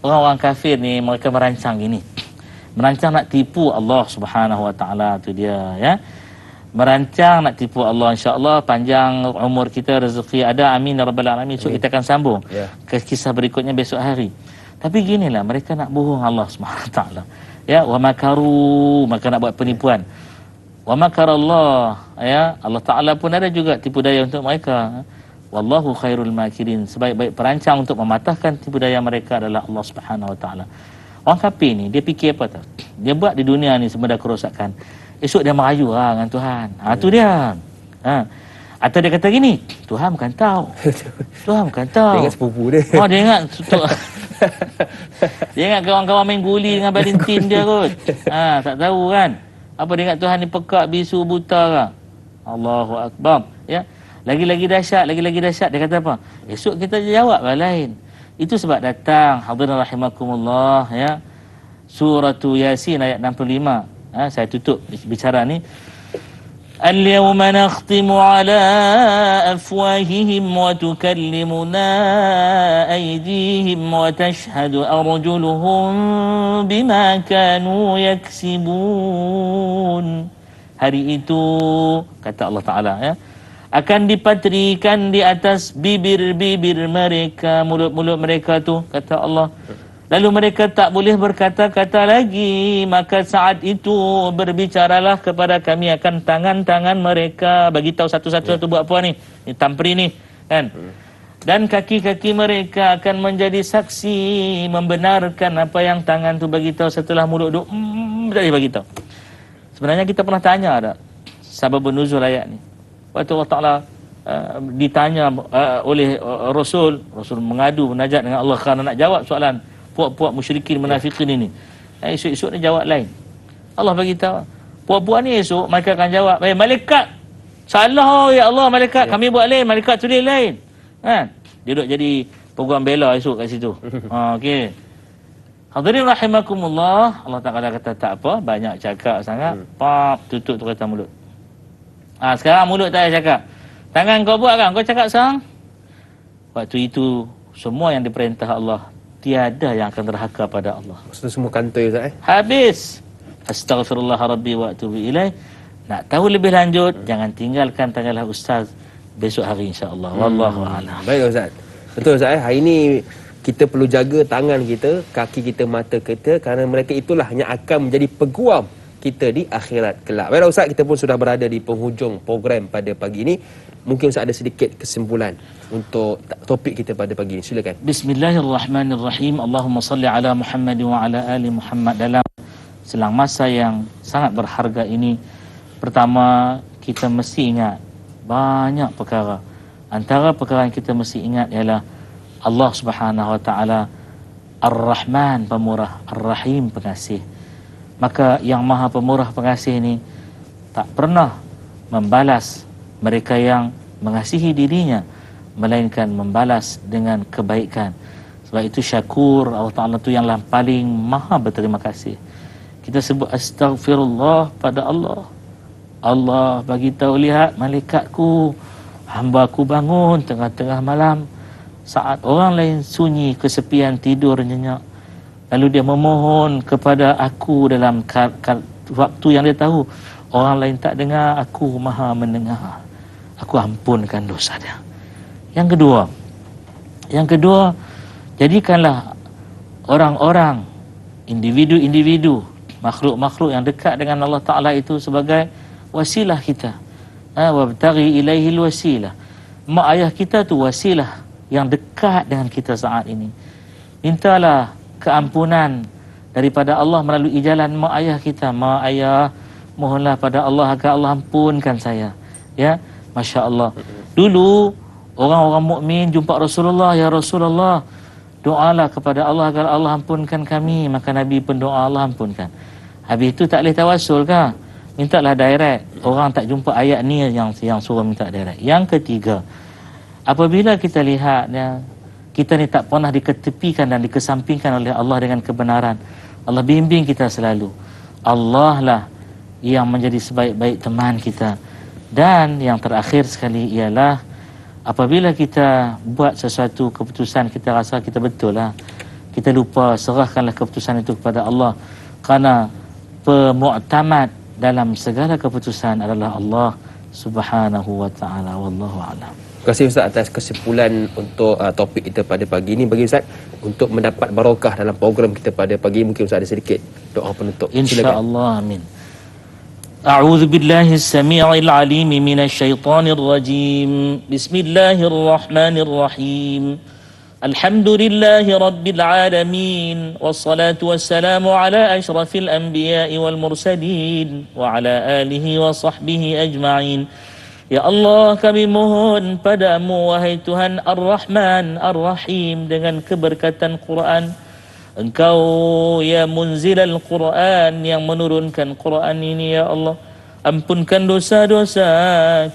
Orang-orang kafir ni mereka merancang gini. Merancang nak tipu Allah Subhanahu Wa Taala, tu dia ya. Merancang nak tipu Allah. InsyaAllah panjang umur kita, rezeki ada, amin ya rabbal alamin. So kita akan sambung ke kisah berikutnya besok hari. Tapi ginilah, mereka nak bohong Allah Subhanahu Wa Taala. Ya, wa makaru, maka nak buat penipuan. Wa makarallah, ya, Allah Taala pun ada juga tipu daya untuk mereka. Wallahu khairul makirin, sebaik-baik perancang untuk mematahkan tipu daya mereka adalah Allah Subhanahu Wa Taala. Orang kafir ni dia fikir apa tau? Dia buat di dunia ni sebenarnya kerosakan. Esok dia merayu dengan Tuhan. Tu dia. Atau dia kata gini, Tuhan bukan tahu. Tuhan bukan tahu. Dia ingat sepupu dia. Dia ingat dia ingat kawan-kawan main guli dengan Valentin dia kot. Tak tahu kan. Apa dia ingat Tuhan ni pekak, bisu, buta ke? Allahu Akbar. Ya. Lagi-lagi dahsyat, dia kata apa? Esok kita jawab lain. Itu sebab datang hadirin rahimakumullah ya. Surah Yasin ayat 65. Saya tutup bicara ni. Al-yawma nakhtimu ala afwahihim wa tukallimuna aydihim wa tashhadu arjuluhum bima kanu yaksibun. Hari itu kata Allah Ta'ala ya, akan dipatrikan di atas bibir-bibir mereka, mulut-mulut mereka tu, kata Allah. Lalu mereka tak boleh berkata-kata lagi. Maka saat itu berbicaralah kepada kami akan tangan-tangan mereka. Bagi tahu satu-satu buat apa ni? Ni tampri ni, kan? Dan kaki-kaki mereka akan menjadi saksi membenarkan apa yang tangan tu bagi tahu setelah mulut tu tak bagi tahu. Sebenarnya kita pernah tanya ada sababun nuzul ayat ni. Waktu Allah Ta'ala ditanya oleh Rasul mengadu munajat dengan Allah kerana nak jawab soalan puak-puak musyrikin munafikin ini. Esok-esok ni jawab lain. Allah bagi tahu. Puak-puak ni esok mereka akan jawab, malaikat salah ya Allah, malaikat kami buat lain, malaikat tulis lain. Kan? Dia duduk jadi peguam bela esok kat situ. Okey. Hadirin rahimakumullah, Allah Ta'ala kata tak apa, banyak cakap sangat, tutup tu kata mulut. Sekarang mulut tak payah cakap. Tangan kau buat kan, kau cakap sekarang. Waktu itu semua yang diperintah Allah, tiada yang akan derhaka pada Allah. Maksudnya semua kantoi Ustaz Habis. Astaghfirullah rabbi wa atubu ilaih. Nak tahu lebih lanjut, jangan tinggalkan tanyalah Ustaz besok hari insya-Allah. Wallahu a'lam. Baik Ustaz. Betul Ustaz hari ini kita perlu jaga tangan kita, kaki kita, mata kita, kerana mereka itulah yang akan menjadi peguam kita di akhirat kelak. Baiklah Ustaz, kita pun sudah berada di penghujung program pada pagi ini. Mungkin Ustaz ada sedikit kesimpulan untuk topik kita pada pagi ini. Silakan. Bismillahirrahmanirrahim. Allahumma salli ala Muhammad wa ala ali Muhammad. Dalam selang masa yang sangat berharga ini, pertama kita mesti ingat banyak perkara. Antara perkara yang kita mesti ingat ialah Allah Subhanahu wa taala Ar-Rahman, pemurah, Ar-Rahim, pengasih. Maka yang Maha Pemurah Pengasih ini tak pernah membalas mereka yang mengasihi dirinya, melainkan membalas dengan kebaikan. Sebab itu syakur, Allah Ta'ala itu yang paling maha berterima kasih. Kita sebut astaghfirullah pada Allah. Allah bagi tahu, lihat malaikatku, hamba-ku bangun tengah-tengah malam saat orang lain sunyi, kesepian, tidur nyenyak. Lalu dia memohon kepada aku dalam waktu yang dia tahu orang lain tak dengar, aku maha mendengar. Aku ampunkan dosa dia. Yang kedua, jadikanlah orang-orang, individu-individu, makhluk-makhluk yang dekat dengan Allah Ta'ala itu sebagai wasilah kita. Wabtaghi ilaihil wasilah. Mak ayah kita tu wasilah yang dekat dengan kita saat ini. Mintalah keampunan daripada Allah melalui jalan mak ayah kita. Mak ayah, mohonlah pada Allah agar Allah ampunkan saya. Ya, Masya Allah. Dulu orang-orang mukmin jumpa Rasulullah, ya Rasulullah, doalah kepada Allah agar Allah ampunkan kami. Maka Nabi pun doa, Allah ampunkan. Habis itu tak boleh tawasul kah? Mintalah direct. Orang tak jumpa ayat ni yang suruh minta direct. Yang ketiga, apabila kita lihat ya, kita ni tak pernah diketepikan dan dikesampingkan oleh Allah dengan kebenaran, Allah bimbing kita selalu. Allah lah yang menjadi sebaik-baik teman kita. Dan yang terakhir sekali ialah apabila kita buat sesuatu keputusan, kita rasa kita betul lah, kita lupa, serahkanlah keputusan itu kepada Allah. Kerana pemuktamad dalam segala keputusan adalah Allah Subhanahu wa taala. Wallahu a'lam. Terima kasih Ustaz atas kesimpulan untuk topik kita pada pagi ini. Bagi Ustaz untuk mendapat barakah dalam program kita pada pagi, mungkin Ustaz ada sedikit doa penutup. Insya-Allah, amin. A'udzu billahi as-sami'il 'alim minasy syaithanir rajim. Bismillahirrahmanirrahim. Alhamdulillahi rabbil alamin wassalatu wassalamu ala asyrafil anbiya'i wal mursalin wa ala alihi wa sahbihi ajma'in. Ya Allah, kami mohon padamu wahai Tuhan Ar-Rahman Ar-Rahim dengan keberkatan Quran. Engkau ya munzilal Quran, yang menurunkan Quran ini ya Allah. Ampunkan dosa-dosa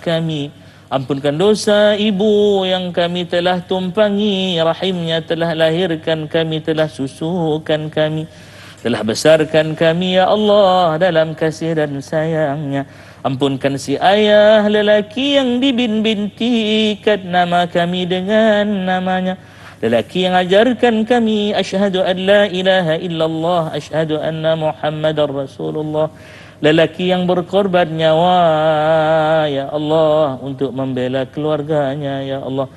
kami, ampunkan dosa ibu yang kami telah tumpangi rahimnya, telah lahirkan kami, telah susukan kami, telah besarkan kami ya Allah dalam kasih dan sayangnya. Ampunkan si ayah lelaki yang dibintikan nama kami dengan namanya, lelaki yang ajarkan kami asyhadu an la ilaha illallah, asyhadu anna muhammadar rasulullah, lelaki yang berkorban nyawa ya Allah untuk membela keluarganya ya Allah.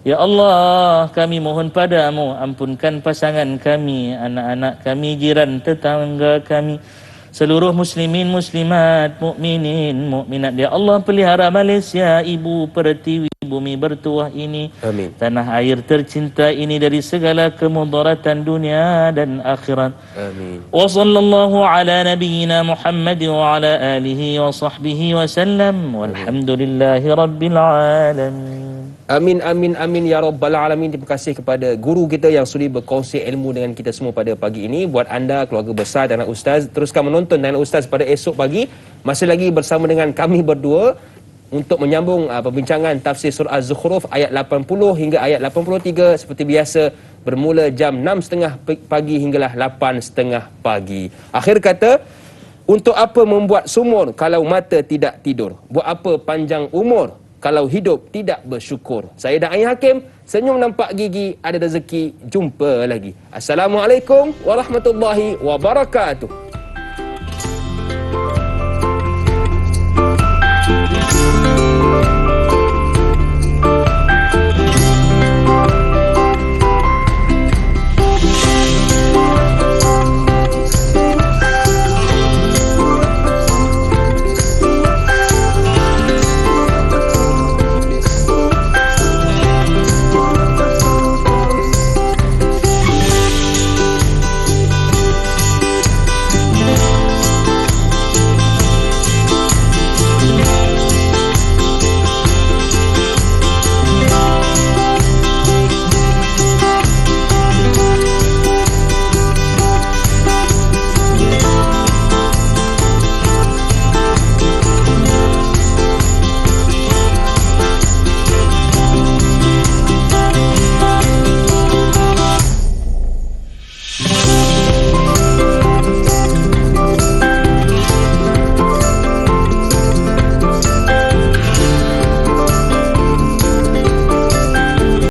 Ya Allah, kami mohon padamu, ampunkan pasangan kami, anak-anak kami, jiran tetangga kami, seluruh muslimin, muslimat, mukminin, mukminat. Ya Allah, pelihara Malaysia, ibu pertiwi bumi bertuah ini, amin, tanah air tercinta ini dari segala kemudaratan dunia dan akhirat. Amin. Wa sallallahu ala nabiyyina Muhammad wa ala alihi wa sahbihi wa sallam. Walhamdulillahi rabbil alamin. Amin, amin, amin ya rabbal alamin. Terima kasih kepada guru kita yang sudi berkongsi ilmu dengan kita semua pada pagi ini. Buat anda, keluarga besar dan anak ustaz, teruskan menonton dan ustaz pada esok pagi. Masih lagi bersama dengan kami berdua untuk menyambung perbincangan tafsir surah Az-Zukhruf ayat 80 hingga ayat 83 seperti biasa, bermula jam 6.30 pagi hinggalah 8.30 pagi. Akhir kata, untuk apa membuat sumur kalau mata tidak tidur? Buat apa panjang umur kalau hidup tidak bersyukur? Saya Da'i Hakim, senyum nampak gigi, ada rezeki, jumpa lagi. Assalamualaikum warahmatullahi wabarakatuh.